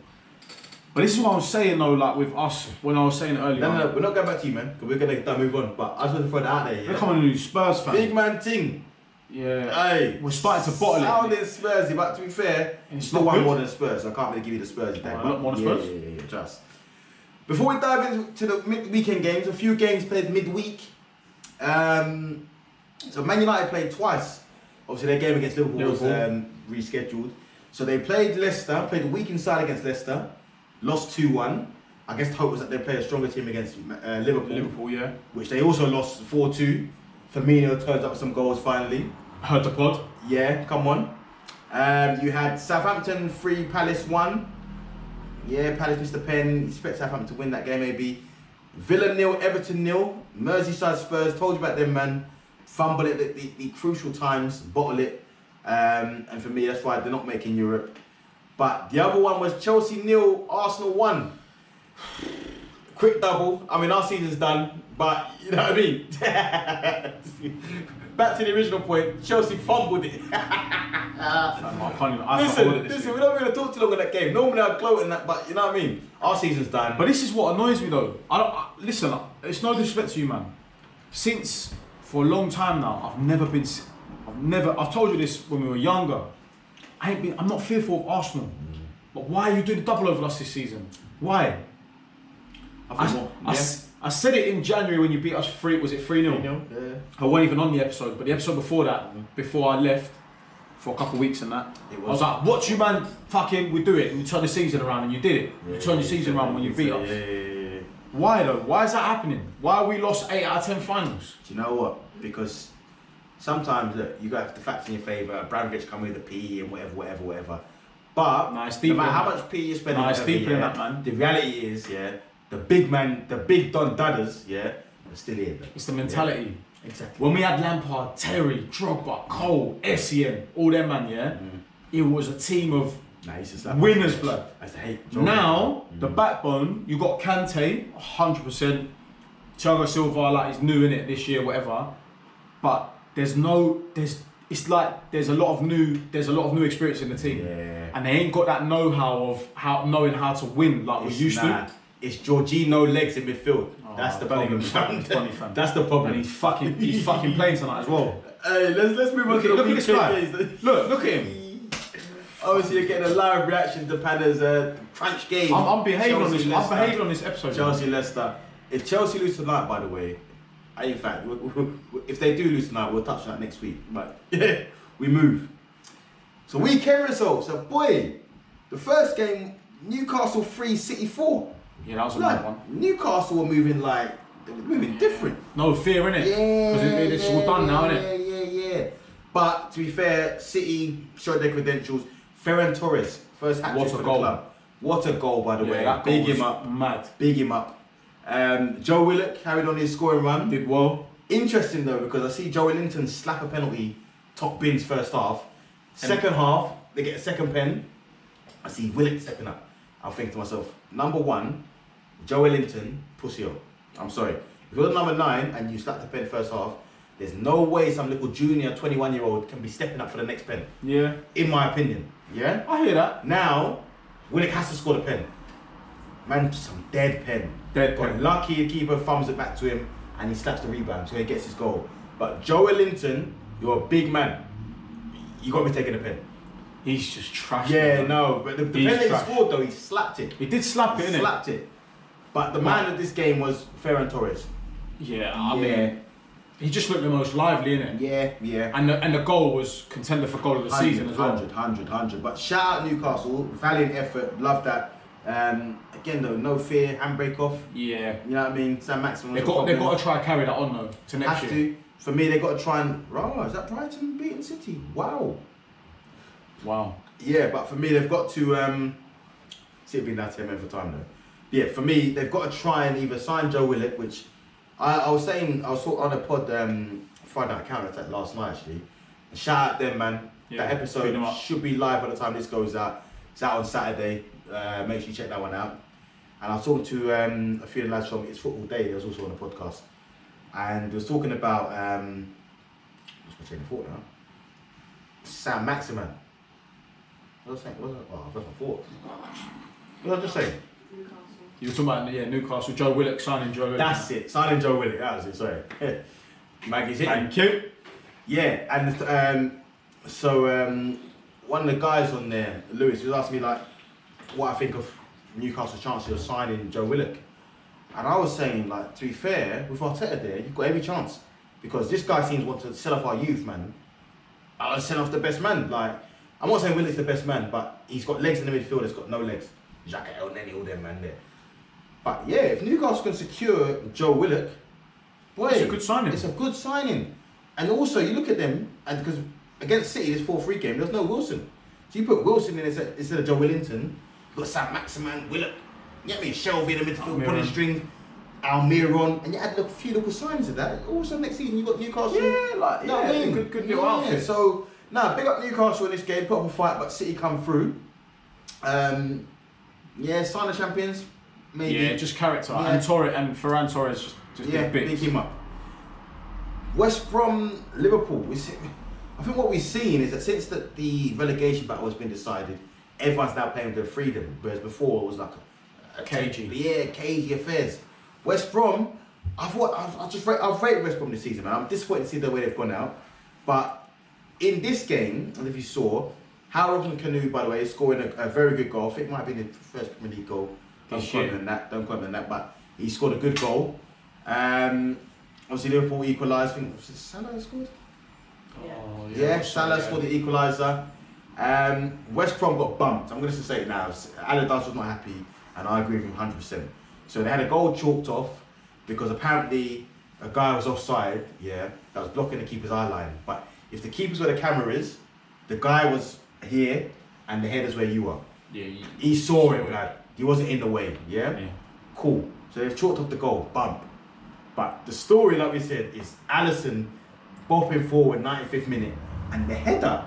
But this is what I was saying, though, like with us, when I was saying it earlier. No, we're not going back to you, man, because we're going to move on. But I just want to throw that out there, yeah? We're coming to Spurs fans. Big man ting. Yeah. Hey, we're starting to bottle it. Sounding Spursy, but to be fair, it's still not one good. more than Spurs. So I can't really give you the Spurs today. A lot more than Spurs? Yeah, just. Before we dive into the weekend games, a few games played midweek. So Man United played twice. Obviously, their game against Liverpool was rescheduled. So they played Leicester, played the weekend side against Leicester, lost 2-1. I guess the hope was that they play a stronger team against Liverpool. Liverpool, yeah. Which they also lost 4-2. Firmino turns up some goals finally. Heard the pod. Yeah, come on. You had Southampton 3, Palace 1. Yeah, Palace missed the pen. Expect Southampton to win that game maybe. Villa 0, Everton 0. Merseyside Spurs, told you about them, man. Fumble it at the crucial times, bottle it. And for me, that's why they're not making Europe. But the other one was Chelsea 0, Arsenal 1. Quick double. I mean, our season's done, but you know what I mean? Back to the original point, Chelsea fumbled it. Listen, we're not going to talk too long on that game. Normally I'd gloat in that, but you know what I mean? Our season's done. But this is what annoys me though. Listen, it's no disrespect to you, man. Since, for a long time now, I've told you this when we were younger. I'm not fearful of Arsenal. But why are you doing double over us this season? Why? I said it in January when you beat us 3-0. 3-0? Yeah. I wasn't even on the episode, but the episode before that, before I left for a couple of weeks and that, I was like, watch you man, fucking, we do it. And you turn the season around and you did it. You turned the season around when you beat us. Yeah. Why though? Why is that happening? Why are we lost 8 out of 10 finals? Do you know what? Because sometimes look, you got the facts in your favour. Abramovich come with the PE and whatever. But no matter how much PE you spend on that, man. The reality is, the big man, the big Don Dudders, are still here. It's the mentality. Yeah. Exactly. When we had Lampard, Terry, Drogba, Cole, Essien, all them man, it was a team of winners, blood. I used to hate Drogba. Now, the backbone, you got Kante, 100%. Thiago Silva, like, he's new in it this year, whatever. But it's like there's a lot of new experience in the team, and they ain't got that know-how of knowing how to win like we used to. It's Jorginho legs in midfield. That's the problem. That's the problem. And he's fucking playing tonight as well. Hey, let's move on to the look at this guy. Look at him. Obviously, you're getting a live reaction to Pana's crunch game. I'm behaving on this. I'm behaving on this episode. Chelsea Leicester. If Chelsea lose tonight, by the way. In fact, if they do lose tonight, we'll touch on that next week. But we move. So weekend results. So boy, the first game, Newcastle 3, City 4. Yeah, that was a good one. Newcastle were moving different. No fear, innit? Because it's all done now, innit? Yeah. But to be fair, City showed their credentials. Ferran Torres, first hat-trick for the club. What a goal, by the way. Big him up. Mad. Big him up. Joe Willock carried on his scoring run. Did well. Interesting though, because I see Joe Linton slap a penalty, top bins first half. Second half, they get a second pen. I see Willock stepping up. I'll think to myself, number one, Joe Linton, pussy up. I'm sorry. If you're number 9 and you slap the pen first half, there's no way some little junior 21-year-old can be stepping up for the next pen. Yeah. In my opinion. Yeah? I hear that. Now, Willock has to score the pen. Man, some dead pen. But lucky the keeper thumbs it back to him and he slaps the rebound so he gets his goal. But Joe Linton, you're a big man. You got to be taking the pen. He's just trash. Yeah, no, but the pen that he scored though, he slapped it. He did slap it, innit? Slapped it. But the man of this game was Ferran Torres. Yeah, I mean, he just looked the most lively, innit? Yeah. And the goal was contender for goal of the season as well. 100. But shout out Newcastle, valiant effort, love that. Again though, no fear, handbrake off. Yeah. You know what I mean? Sam Maximin. They've got to try and carry that on though to next year. For me, they've got to try and. Is that Brighton beating City? Wow. Yeah, but for me, they've got to. City being that 10 men for time though. Yeah, for me, they've got to try and either sign Joe Willock, which I was saying, I was on a pod Friday night counter-attack last night actually. Shout out them, man. Yeah, that episode should be live by the time this goes out. It's out on Saturday. Make sure you check that one out. And I was talking to a few of the lads from It's Football Day. They was also on the podcast, and we was talking about what's my chain of thought now? Sam Maximan. What was I saying? I've lost my thought. What was I just saying? You were talking about Newcastle, Joe Willock signing Joe Willock. That's it, signing Joe Willock. That was it. Sorry, Maggie's hitting. Thank you. Yeah, and one of the guys on there, Lewis, was asking me like what I think of Newcastle's chances of signing Joe Willock, and I was saying like, to be fair, with Arteta there, you've got every chance because this guy seems to want to sell off our youth, man. I was selling off the best man. Like, I'm not saying Willock's the best man, but he's got legs in the midfield. He's got no legs. Xhaka, El Neni, all them man there. But yeah, if Newcastle can secure Joe Willock, boy, it's a good signing. It's a good signing. And also, you look at them, and because against City, this 4-3 game, there's no Wilson. So you put Wilson in instead of Joe Willington, you've got Sam Maximan, Willock, you get me, Shelby in the midfield, pulling string, Almiron, and you add a few little signs of that. Also, next season, you've got Newcastle. Good little outfit. So, big up Newcastle in this game, put up a fight, but City come through. Sign the champions. Maybe. Yeah, just character. Yeah. And Ferran Torres just big him up. West Brom, Liverpool. I think what we've seen is that since the relegation battle has been decided, everyone's now playing with their freedom, whereas before it was like a cagey. Cagey affairs. West Brom, I've rated West Brom this season, man. I'm disappointed to see the way they've gone out, but in this game, and if you saw, Howard Canoe, by the way, is scoring a very good goal. I think it might have been his first Premier League goal. Don't quote me on that, but he scored a good goal. Obviously Liverpool equalised. I think was it Salah scored? Yeah, Salah scored the equaliser. West Brom got bumped. I'm going to say it now. Allardyce was not happy, and I agree with him 100%. So they had a goal chalked off because apparently a guy was offside. Yeah, that was blocking the keeper's eye line. But if the keeper's where the camera is, the guy was here, and the header's where you are. Yeah, he saw it, lad. He wasn't in the way. Yeah. Cool. So they've chalked off the goal. Bump. But the story, like we said, is Alisson bopping forward 95th minute, and the header.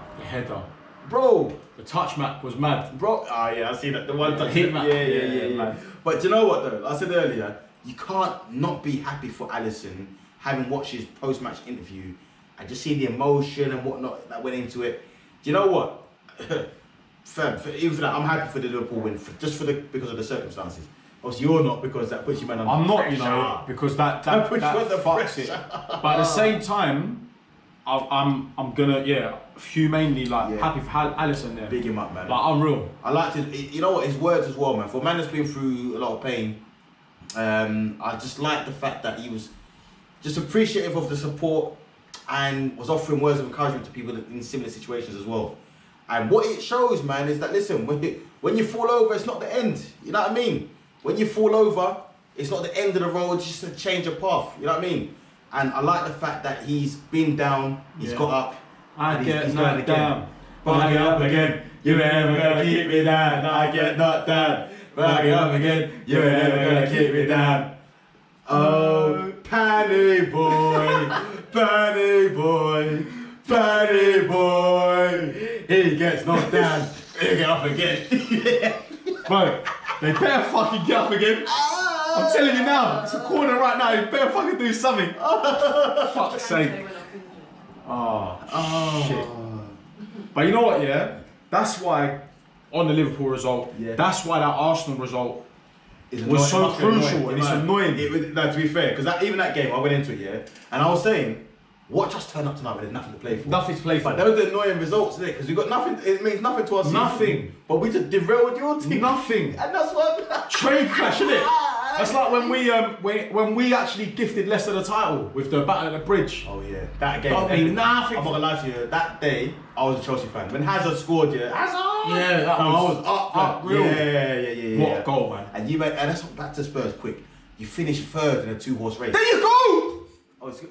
Bro. The touch map was mad. Bro. I see that. The one touch. Hit map. Yeah. But do you know what though? Like I said earlier, you can't not be happy for Alisson, having watched his post-match interview and just seeing the emotion and whatnot that went into it. Do you know what? Even for that, I'm happy for the Liverpool win, because of the circumstances. Obviously, you're not, because that puts you man under pressure. I'm not, because that fucks it. But at the same time, I'm gonna humanely happy for Alisson there. Big him up, man. Like, unreal. I liked it. You know what? His words as well, man. For a man that's been through a lot of pain, I just like the fact that he was just appreciative of the support and was offering words of encouragement to people in similar situations as well. And what it shows, man, is that, listen, when you fall over, it's not the end. You know what I mean? When you fall over, it's not the end of the road, it's just a change of path. You know what I mean? And I like the fact that he's been down, he's got up. I get knocked down, but I get up again. You ain't never gonna keep me down. I get knocked down, but I get up again. You ain't never gonna keep me down. Oh, Panny boy, Panny boy, Panny boy. He gets knocked down, he get up again. Bro, they better fucking get up again. I'm telling you now, it's a corner right now, you better fucking do something. Fuck's sake. Oh, shit. But you know what, that's why, on the Liverpool result, that's why that Arsenal result was so crucial, and it's annoying. To be fair, because even that game, I went into it, and I was saying, what just turned up tonight with nothing to play for? Nothing to play for. But those are the annoying results, isn't it? Because we got nothing, it means nothing to us. Nothing. But we just derailed your team. Nothing. And that's what... Train crash, isn't it? That's like when we actually gifted Leicester the title with the battle at the bridge. Oh yeah, that game. Nothing. I'm not gonna lie to you. That day, I was a Chelsea fan. When Hazard scored, Hazard. Yeah, that I was up, real. Yeah. What a goal, man! And that's back to Spurs quick. You finished third in a 2-horse race. There you go. It's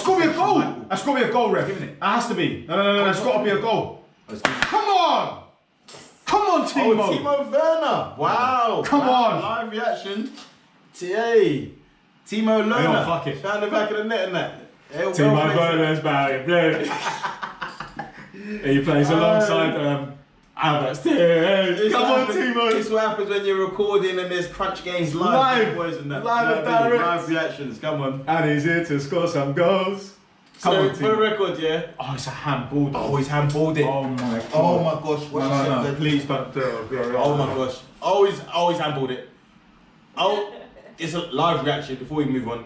got to be a goal. That's got to be a goal, ref. It has to be. No. It's got to be a goal. Come on, Timo. Oh, Timo Werner. Wow. Come on. Live reaction. Timo Werner. Fuck it. Down the back of the net and that. Timo Werner's back in blue. He plays alongside Come on, Timo. This is what happens when you're recording and there's crunch games live. Boys and that. Live and direct. Live reactions, come on. And he's here to score some goals. So, for the record, yeah. Oh, it's a handball. Oh, he's handballed it. Oh my god. Oh my gosh. No, please don't do it. Oh my gosh. Always handballed it. Oh, it's a live reaction before we move on.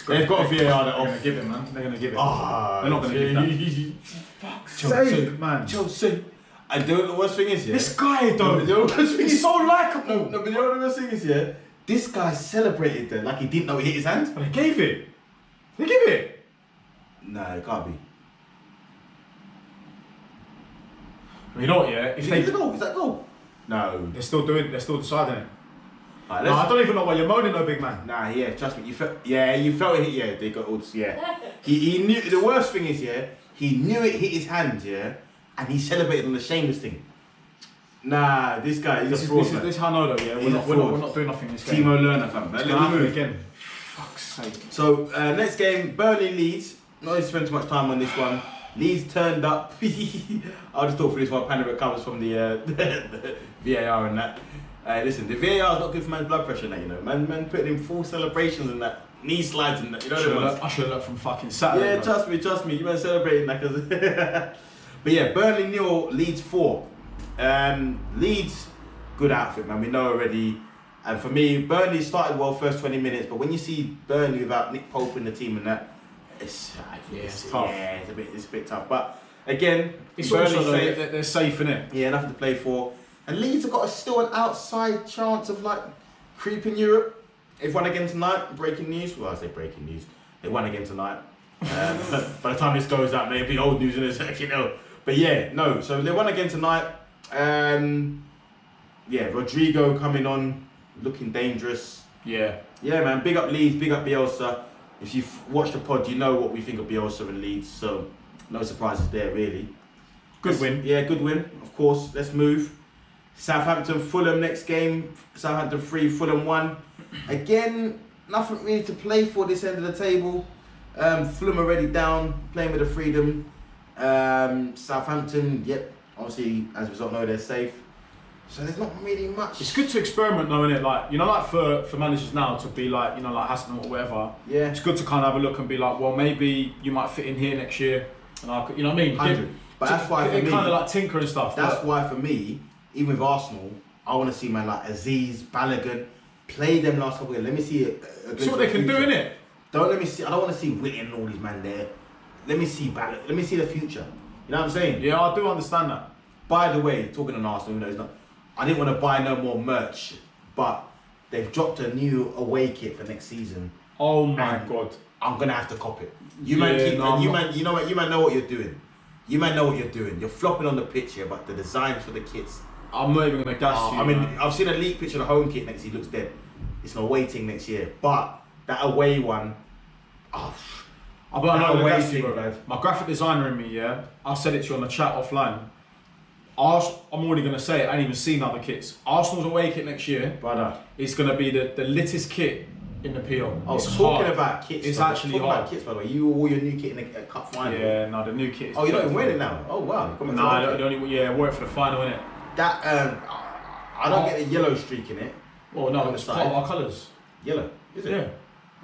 They've got a VAR that off. They're going to give it, man. They're going to give it. Ah, they're not going to give that. Fuck's sake, man. Chelsea. And the worst thing is, yeah. This guy, though. The worst thing He's is, so likeable. no, but you know what the worst thing is, yeah? This guy celebrated then like he didn't know he hit his hand. But they gave it. They give it. Nah, it can't be. You know what, yeah? If Is they... that goal? Is that goal? No. They're still deciding it. Right, No, I don't even know why you're moaning, though, big man. Nah, yeah, trust me. You felt it. Yeah, they got all this. Yeah, he knew. The worst thing is, yeah, he knew it hit his hand, yeah, and he celebrated on the shameless thing. Nah, this guy, he's a fraud. This is how I know, though. Yeah, we're not doing nothing this game. Timo Lerner, fam. Let me move again. Fuck's sake. So next game, Burnley Leeds. Not going to spend too much time on this one. Leeds turned up. I'll just talk through this while Pana recovers from the VAR and that. Listen, the VAR is not good for man's blood pressure, that, you know. Man putting in full celebrations and that, knee slides and that, you know. I should have learned from fucking Saturday. Yeah, trust me, you man celebrating that. Cause but yeah, Burnley 0, Leeds 4. Leeds, good outfit, man. We know already. And for me, Burnley started well first 20 minutes, but when you see Burnley without Nick Pope in the team and that, it's tough. Yeah, it's a bit tough. But again, it's Burnley also safe. they're safe in it. Yeah, nothing to play for. And Leeds have got still an outside chance of like creeping Europe. They've won again tonight. Breaking news. Well, I say breaking news. They won again tonight. By the time this goes out, maybe old news in a second, you know. But yeah, no. So they won again tonight. Yeah, Rodrigo coming on, looking dangerous. Yeah. Yeah, man. Big up Leeds. Big up Bielsa. If you've watched the pod, you know what we think of Bielsa and Leeds. So no surprises there, really. Good win. Yeah, good win. Of course. Let's move. Southampton, Fulham next game. Southampton 3, Fulham 1. Again, nothing really to play for this end of the table. Fulham already down, playing with the freedom. Southampton, yep, obviously, as a result, know they're safe. So there's not really much. It's good to experiment, though, innit? Like, you know, like for managers now to be like, you know, like Hassan or whatever. Yeah. It's good to kind of have a look and be like, well, maybe you might fit in here next year. And I could, you know what I mean? 100. But that's why for me, kind of like tinker and stuff. That's why for me, even with Arsenal, I want to see man like Aziz, Balogun, play them last couple of years. Let me see a see what they can do, innit? Don't let me see. I don't want to see Whitty and all these man there. Let me see Balogun. Let me see the future. You know what I'm saying? Yeah, I do understand that. By the way, talking on Arsenal, you know, it's not. I didn't want to buy no more merch, but they've dropped a new away kit for next season. Oh my god! I'm gonna have to cop it. You know what? You man know what you're doing. You man know what you're doing. You're flopping on the pitch here, but the designs for the kits. I'm not even gonna gas you. I mean, I've seen a leaked picture of the home kit next year. Looks dead. It's not waiting next year, but that away one. Oh, but I know the gas you, bro. My graphic designer in me, yeah. I said it to you on the chat offline. I'm already going to say it, I ain't even seen other kits. Arsenal's away kit next year, brother. It's going to be the littest kit in the PL. I was talking about kits. It's actually hard. About kits, by the way. You wore your new kit in the cup final. Yeah, no, the new kit is... Oh, you're not even wearing it now? Oh, wow. No, I wore it for the final, innit? That, I don't get a yellow streak in it. Well, no, it's part of our colours. Yellow, is it? Yeah.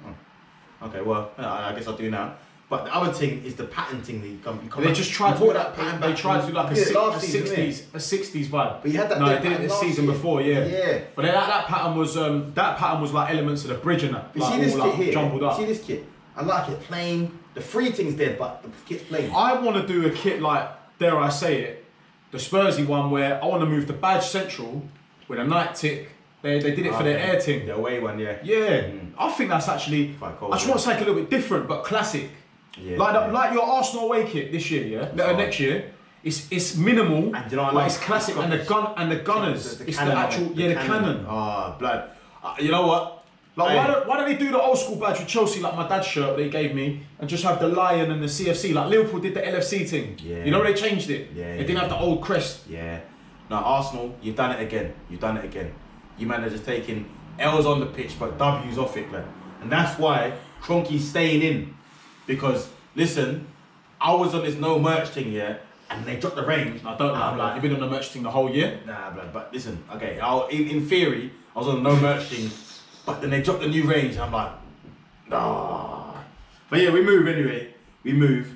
Oh. Okay, well, I guess I'll do now. But the other thing is the pattern thing that you come. They just tried to that pattern. They tried to do like a 60s vibe. But you had that. No, they did it the season before, yeah. Yeah. But that pattern was like elements of the bridge and that. You like, see this kit here? Jumbled up. You see this kit? I like it plain. The free thing's dead, but the kit's plain. I want to do a kit like, dare I say it, the Spursy one where I want to move the badge central with a night tick. They did it for their air team. The away one, yeah. Yeah. I think that's actually. Cold, I just want to take a little bit different, but classic. Yeah, like your Arsenal away kit this year, yeah. Next year, it's minimal, and you know, like it's classic, and the gunners, it's the actual, the cannon. Oh, blood. You know what? Like why don't they do the old school badge with Chelsea, like my dad's shirt that he gave me, and just have the lion and the CFC, like Liverpool did the LFC thing. Yeah. You know they changed it. Yeah. They didn't have the old crest. Yeah. No, Arsenal, you've done it again. You man are just taking L's on the pitch, but W's off it, man. And that's why Kroenke's staying in. Because, listen, I was on this no merch thing, yeah, and they dropped the range. I don't know. Like, you've been on the merch thing the whole year. Nah, blood. But listen, okay. In theory, I was on the no merch thing, but then they dropped the new range. And I'm like, nah. But yeah, we move anyway. We move.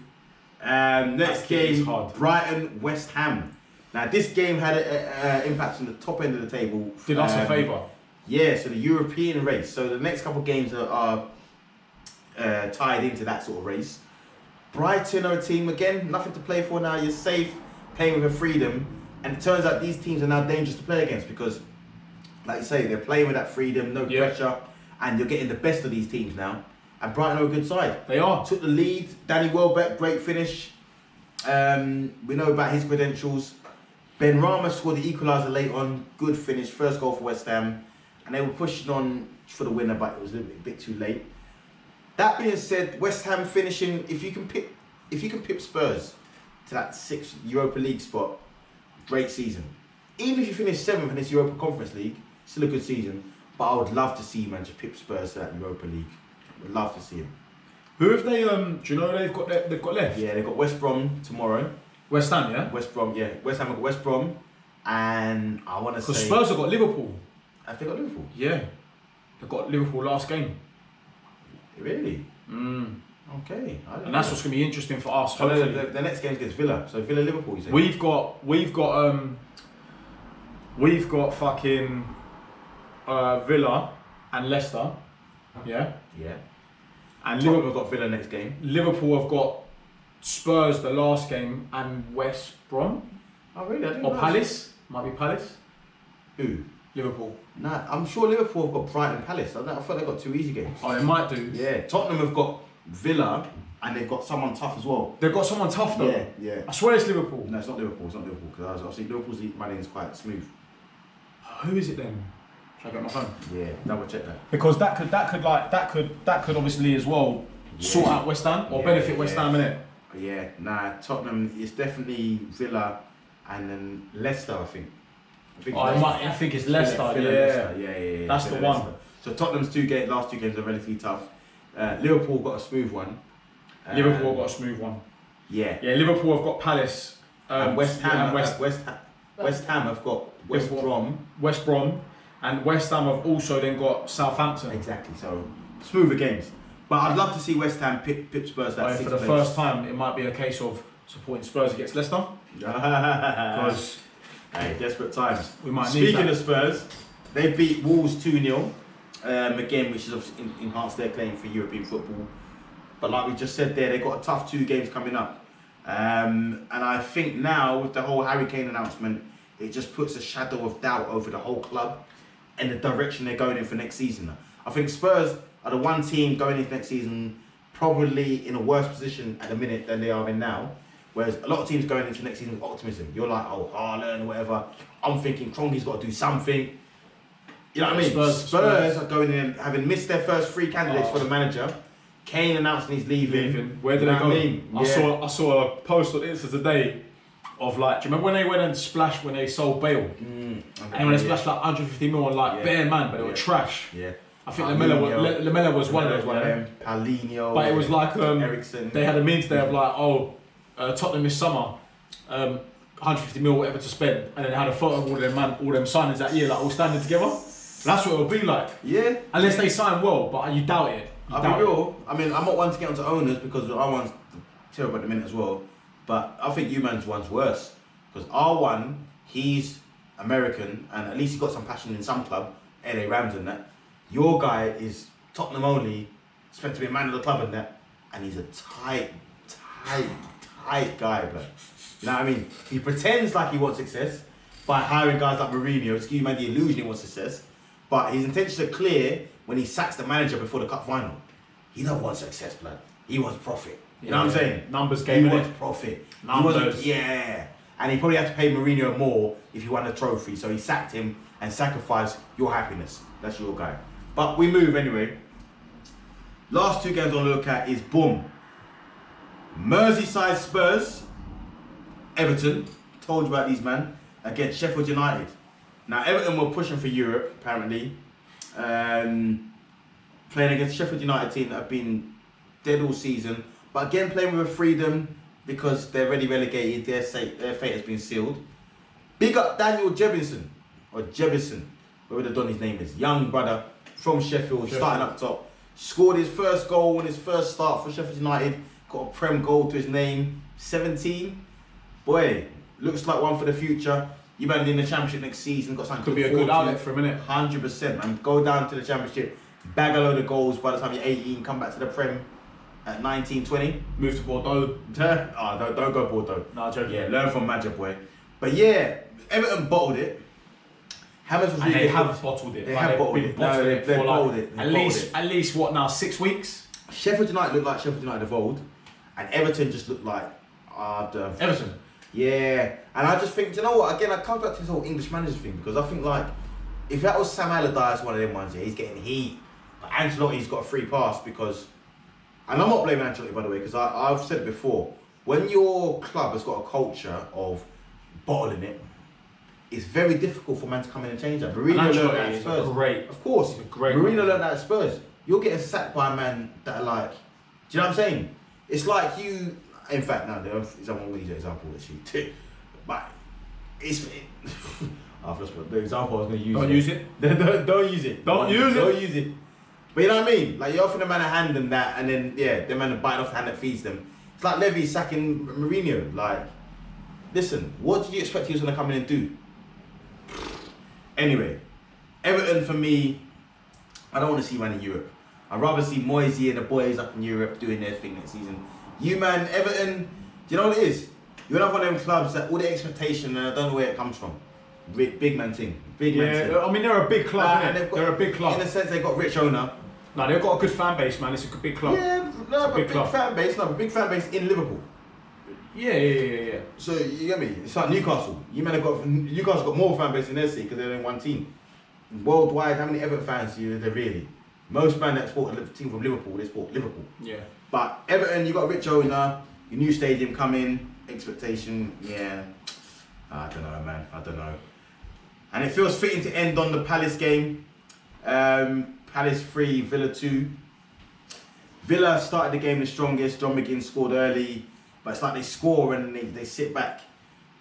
Next game, Brighton West Ham. Now this game had an impact on the top end of the table. Did us a favour. Yeah, so the European race. So the next couple of games are tied into that sort of race. Brighton are a team, again, nothing to play for now. You're safe, playing with a freedom. And it turns out these teams are now dangerous to play against because, like you say, they're playing with that freedom, no pressure. And you're getting the best of these teams now. And Brighton are a good side. They are. Took the lead. Danny Welbeck, great finish. We know about his credentials. Ben Rama scored the equaliser late on. Good finish. First goal for West Ham. And they were pushing on for the winner, but it was a bit too late. That being said, West Ham finishing, if you can pip Spurs to that 6th Europa League spot, great season. Even if you finish 7th in this Europa Conference League, still a good season. But I would love to see man just pip Spurs to that Europa League. Would love to see him. Who have they? Do you know who they've got left? Yeah, they've got West Brom tomorrow. West Ham, yeah. West Brom, yeah. West Ham have got West Brom, and I want to say because Spurs have got Liverpool. Have they got Liverpool? Yeah, they've got Liverpool last game. Really? Mm. Okay. And that's what's going to be interesting for us. So the next game against Villa. So Villa Liverpool. You say? We've got fucking Villa and Leicester. Yeah. Yeah. And Liverpool have got Villa next game. Liverpool have got Spurs the last game and West Brom. Oh really? I didn't or know. Palace. Might be Palace. Who? Liverpool. Nah, I'm sure Liverpool have got Brighton Palace. I thought they've got 2 easy games. Oh, they might do. Yeah. Tottenham have got Villa and they've got someone tough as well. They've got someone tough though. Yeah, yeah. I swear it's Liverpool. No, it's not Liverpool. It's not Liverpool because I think Liverpool's running is quite smooth. Who is it then? Should I get my phone? Yeah, double check that. Because that could obviously as well sort out West Ham or benefit West Ham, innit? Yeah, nah, Tottenham is definitely Villa and then Leicester, I think. I think it's Leicester, Leicester. Yeah. That's the one. Leicester. So Tottenham's last 2 games are relatively tough. Liverpool got a smooth one. Liverpool got a smooth one. Yeah. Yeah, Liverpool have got Palace. And West Ham have got West Brom. West Brom. And West Ham have also then got Southampton. Exactly, so smoother games. But I'd love to see West Ham pip Spurs that 6th for the first time, it might be a case of supporting Spurs against Leicester. Because hey, desperate times. We might Speaking need that. of Spurs, they beat Wolves 2-0. Again, which has obviously enhanced their claim for European football. But like we just said there, they've got a tough 2 games coming up. And I think now, with the whole Harry Kane announcement, it just puts a shadow of doubt over the whole club and the direction they're going in for next season. I think Spurs are the one team going into next season probably in a worse position at the minute than they are in now. Whereas a lot of teams going into next season with optimism. You're like, oh, Haaland, whatever. I'm thinking Kroenke's got to do something. You know what I mean? Spurs are going in, having missed their first 3 candidates for the manager. Kane announcing he's leaving. Where did they go? I mean? I saw a post on Insta today of like, do you remember when they went and splashed when they sold Bale? And when they splashed like 150 mil on like bare man, but they were trash. Yeah. I think Lamella was one of those ones. Paulinho. But it was like Eriksen. They had a meme today of like, Tottenham this summer, 150 mil whatever to spend, and then they had a photo of all them signings that year, like all standing together. That's what it'll be like. Yeah. Unless they sign well, but you doubt it. I'll be real. I mean, I'm not one to get onto owners because R1's terrible at the minute as well. But I think U-Man's one's worse. Because R1, he's American and at least he's got some passion in some club, LA Rams and that. Your guy is Tottenham only, expected to be a man of the club and that. And he's a tight guy, bro. You know what I mean? He pretends like he wants success by hiring guys like Mourinho to give man the illusion he wants success. But his intentions are clear when he sacks the manager before the cup final. He don't want success, blood. He wants profit. You know what I'm saying? Numbers game. He wants profit. Numbers. And he probably had to pay Mourinho more if he won a trophy. So he sacked him and sacrificed your happiness. That's your guy. But we move anyway. Last 2 games on the look at is boom. Merseyside Spurs, Everton. Told you about these man against Sheffield United. Now Everton were pushing for Europe apparently. Playing against Sheffield United team that have been dead all season. But again, playing with a freedom, because they're already relegated. Their fate has been sealed. Big up Daniel Jebison, whatever the Donny's name is. Young brother from Sheffield, starting up top. Scored his first goal in his first start for Sheffield United. Got a Prem goal to his name. 17. Boy, looks like one for the future. You man in the Championship next season. Got something Could be a good outlet for a minute. 100%, man. Go down to the Championship, bag a load of goals by the time you're 18, come back to the Prem at 19, 20. Move to Bordeaux. Don't go Bordeaux. No, joking. Yeah, learn from Magic Boy. But yeah, Everton bottled it. Hammers was And really they good. have bottled it. They have bottled it. No, they bottled it. At least what now? 6 weeks. Sheffield United looked like Sheffield United of old, and Everton just looked like Everton. Yeah, and I just think, you know what? Again, I come back to this whole English manager thing because I think like if that was Sam Allardyce, one of them ones, yeah, he's getting heat. But Ancelotti's got a free pass because, and I'm not blaming Ancelotti by the way because I've said it before. When your club has got a culture of bottling it, it's very difficult for man to come in and change that. Mourinho learned that at Spurs. Of course, Mourinho learned that at Spurs. You're getting sacked by a man that are like, do you know what I'm saying? It's like you. In fact, no, someone will use an example actually. But I've lost the example I was going to use. Don't use it. Don't use it. Don't use it. But you know what I mean? Like you're offering a man a hand and that, and then yeah, the man biting off the hand that feeds them. It's like Levy sacking Mourinho. Like, listen, what did you expect he was going to come in and do? Anyway, Everton for me, I don't want to see man in Europe. I'd rather see Moisey and the boys up in Europe doing their thing next season. You man, Everton, do you know what it is? You're not one of them clubs that all the expectation and I don't know where it comes from. Big man thing. Big man thing. I mean they're a big club. They're a big club. In a sense, they've got rich owner. No, they've got a good fan base, man. It's a big club. Yeah, no, but big fan base. No, but big fan base in Liverpool. Yeah. So you get me? It's like Newcastle. Newcastle got more fan base in their city because they're in one team. Worldwide, how many Everton fans do there really? Most man that support a team from Liverpool, they support Liverpool. Yeah. But Everton, you got a rich owner, your new stadium coming, expectation, yeah. I don't know, man. I don't know. And it feels fitting to end on the Palace game. Palace 3, Villa 2. Villa started the game the strongest. John McGinn scored early, but it's like they score and they sit back.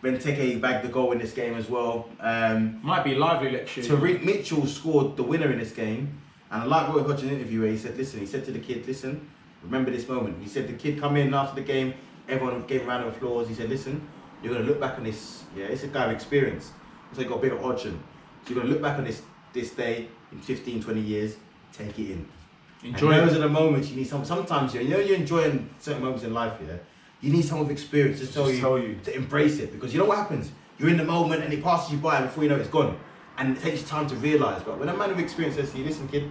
Benteke bagged the goal in this game as well. Might be lively lecture. Tariq Mitchell scored the winner in this game. And I like Roy Hodgson's interview where he said to the kid, listen, remember this moment. He said the kid come in after the game, everyone gave him a round of applause. He said, listen, you're going to look back on this, yeah, it's a guy of experience. So he got a bit of Hodgson. So you're going to look back on this day in 15, 20 years, take it in. Enjoy and those are the moments you need sometimes, you know, you're enjoying certain moments in life, yeah. You need someone with experience to tell you to embrace it because you know what happens? You're in the moment and it passes you by and before you know it's gone. And it takes you time to realise. But when a man with experience says to you, listen kid,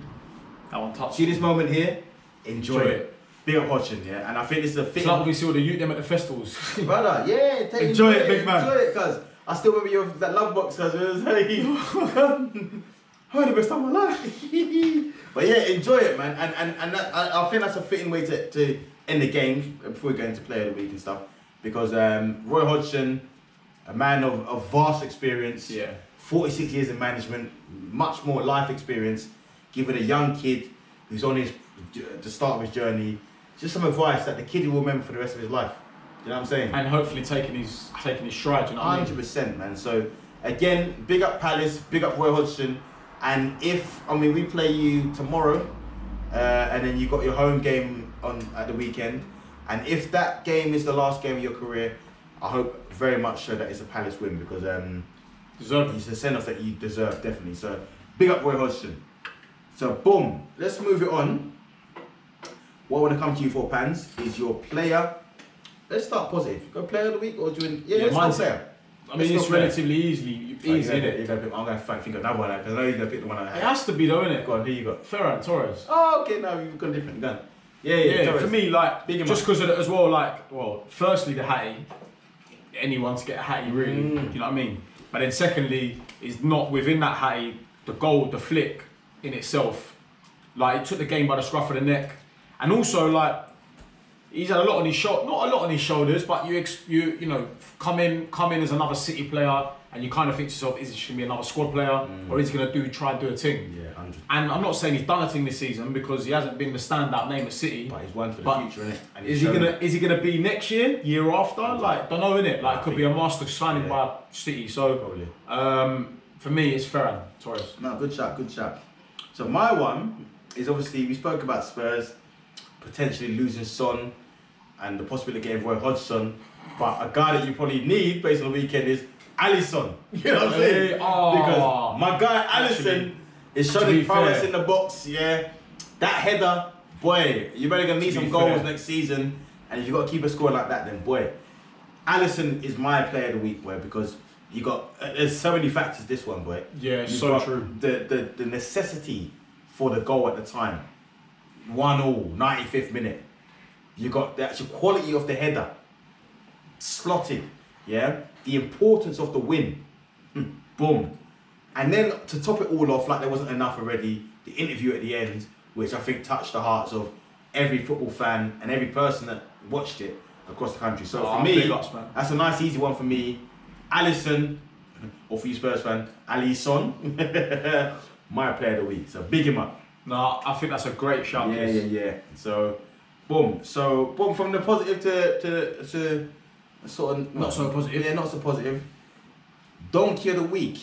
that one touched. See this moment here? Enjoy it. Big up Hodgson, yeah? And I think this is a thing. It's like we see all the youth them at the festivals. Brother, yeah, enjoy it, big man. Enjoy it, cuz. I still remember that love box, cuz. It was hey, I had the best time of my life. But yeah, enjoy it, man. And that, I think that's a fitting way to end the game before we go into player of the week and stuff. Because Roy Hodgson, a man of vast experience, 46 years in management, much more life experience, giving a young kid who's on the start of his journey, just some advice that the kid will remember for the rest of his life. You know what I'm saying? And hopefully taking his stride, you know what I mean? 100%, man. So again, big up Palace, big up Roy Hodgson. And we play you tomorrow, and then you got your home game at the weekend. And if that game is the last game of your career, I hope very much so that it's a Palace win because it's a send-off that you deserve, definitely. So big up Roy Hodgson. So boom, let's move it on. What I want to come to you for, Pans, is your player. Let's start positive. Go player of the week or doing let's go player. I mean, it's relatively easy, isn't it? I'm going to think of another one because I know you're going to pick the one I had. It has to be though, isn't it? Go on, who you got? Ferran Torres. Oh, okay, now you've gone different. Go on. Yeah. For me, like, just because of it as well, like, well, firstly, the hattie. Anyone to get a hattie, really. You know what I mean? But then secondly, is not within that hattie, the goal, the flick in itself. Like, it took the game by the scruff of the neck. And also, like, he's had a lot on his shoulders, not a lot on his shoulders, but you know, come in as another City player, and you kind of think to yourself, is he going to be another squad player, or is he going to try and do a thing? Yeah, 100. And I'm not saying he's done a thing this season because he hasn't been the standout name at City. But he's one for the future, innit? And Is he gonna be next year after? Like, don't know, innit? Like, it could be a master signing by City. So, probably. For me, it's Ferran Torres. No, good shout. So my one is obviously, we spoke about Spurs potentially losing Son and the possibility of getting Roy Hodgson, but a guy that you probably need based on the weekend is Alisson. You know what I'm saying? Because my guy Alisson is showing prowess in the box. Yeah, that header, boy, you're better gonna need some goals next season, and if you got to keep a score like that, then boy, Alisson is my player of the week, boy, because you got there's so many factors. This one, boy. Yeah, You've so got true. The necessity for the goal at the time. 1-1, 95th minute. You got the actual quality of the header. Slotted. Yeah. The importance of the win. Boom. And then to top it all off, like there wasn't enough already, the interview at the end, which I think touched the hearts of every football fan and every person that watched it across the country. So for me, that's a nice easy one for me. Alisson, or for you Spurs fan, Alisson, my player of the week. So big him up. No, I think that's a great shout. Yeah. So, boom. From the positive to sort of not so positive. Yeah, not so positive. Donkey of the week.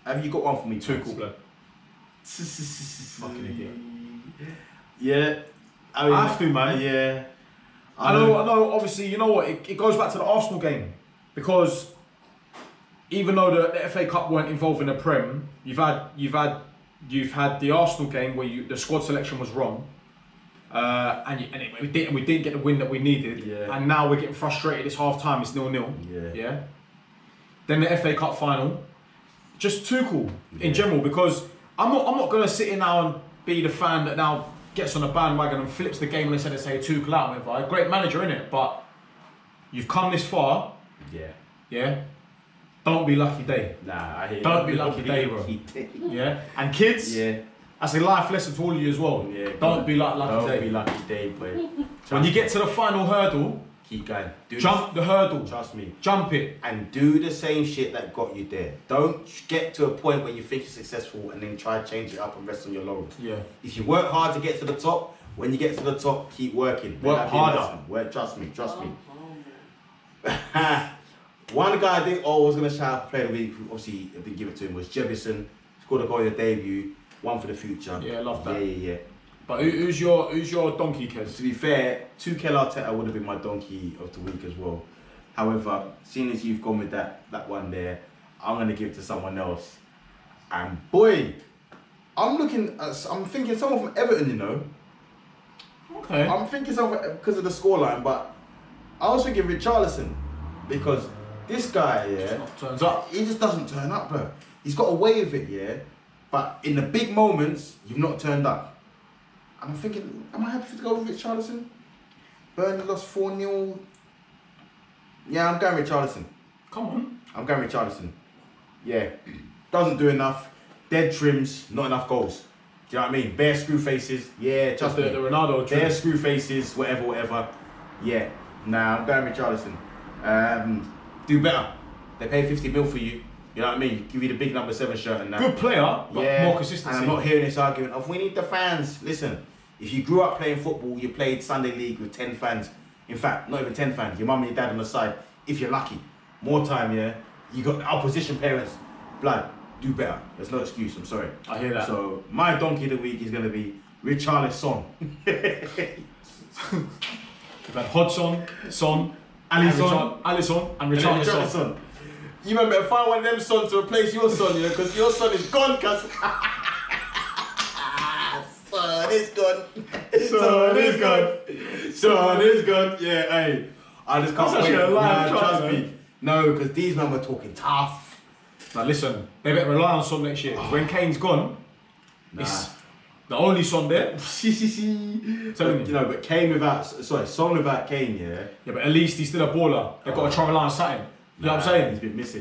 Have you got one for me? Too cool, blood. Fucking idiot. Yeah. I mean, I have to, man. Yeah. I know. Obviously, you know what? It goes back to the Arsenal game because even though the FA Cup weren't involved in the Prem, you've had the Arsenal game where the squad selection was wrong, we didn't get the win that we needed, and now we're getting frustrated. It's half time. It's 0-0. Yeah. Then the FA Cup final, just too cool in general because I'm not gonna sit in now and be the fan that now gets on the bandwagon and flips the game on its head and say Tuchel out, whatever. Great manager, innit? But you've come this far. Yeah. Don't be lucky day. Nah, I hear you. Don't be lucky day, bro. Yeah. And kids. Yeah. That's a life lesson to all of you as well. Yeah. Don't be like lucky day. Don't be lucky day, boy. When you get to the final hurdle, keep going. Jump the hurdle. Trust me. Jump it. And do the same shit that got you there. Don't get to a point where you think you're successful and then try to change it up and rest on your laurels. Yeah. If you work hard to get to the top, when you get to the top, keep working. Work harder. Trust me. One guy I think was going to shout out player of the week, obviously I didn't give it to him, was Jebison. Scored a goal in the debut, one for the future. Yeah, I love that. Yeah. But who's your donkey, Kes? To be fair, Tuchel Arteta would have been my donkey of the week as well. However, seeing as you've gone with that one there, I'm going to give it to someone else. And boy, I'm thinking someone from Everton, you know. Okay. I'm thinking someone because of the scoreline, but I was thinking Richarlison because this guy, he just doesn't turn up, bro. He's got a way of it, but in the big moments, you've not turned up. And I'm thinking, am I happy to go with Richarlison? Burnley lost 4-0. Yeah, I'm going Richarlison. Come on. I'm going Richarlison. Yeah, doesn't do enough. Dead trims, not enough goals. Do you know what I mean? Bare screw faces. Yeah, just the Ronaldo trim. Bare screw faces, whatever. Yeah, nah, I'm going Richarlison. Do better. They pay 50 mil for you. You know what I mean? Give you the big number 7 shirt and that. Good player, but more consistency. And I'm not hearing this argument of we need the fans. Listen, if you grew up playing football, you played Sunday League with 10 fans. In fact, not even 10 fans. Your mum and your dad on the side. If you're lucky, more time. You got opposition parents. Blood, do better. There's no excuse. I'm sorry. I hear that. So my donkey of the week is going to be Richarlison. We've had Hodgson, Son, Alisson, and Richarlison. You might better find one of them sons to replace your son, because your son is gone, cuz. Son is gone. Son is gone. Yeah, hey. I just can't wait. Trust me. No, because these men were talking tough. Now listen, they better rely on Son next year. When Kane's gone, it's the only Son there. Telling you know, but Son without Kane, Yeah, but at least he's still a baller. They've got to try and rely on something. You know what I'm saying?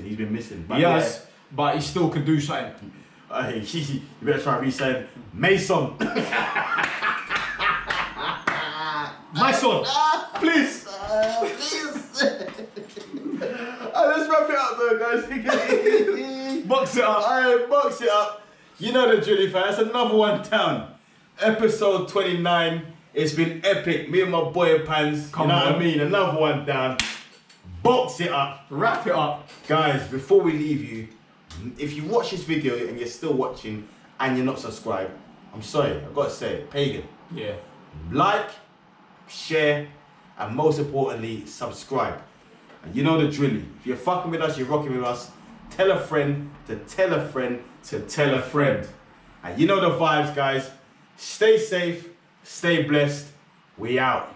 He's been missing. But he has, but he still can do something. Hey, you better try and re-sign Mason. My son, please. Please. Alright, let's wrap it up though, guys. Box it up. Alright, box it up. You know the drill, fam. That's another one down. Episode 29. It's been epic. Me and my boy Pans. Come you know what on. I mean? Another one down. Box it up. Wrap it up. Guys, before we leave you, if you watch this video and you're still watching and you're not subscribed, I'm sorry, I've got to say it, pagan. Yeah. Like, share, and most importantly, subscribe. And you know the drill. If you're fucking with us, you're rocking with us, tell a friend to tell a friend to tell a friend. And you know the vibes, guys. Stay safe, stay blessed. We out.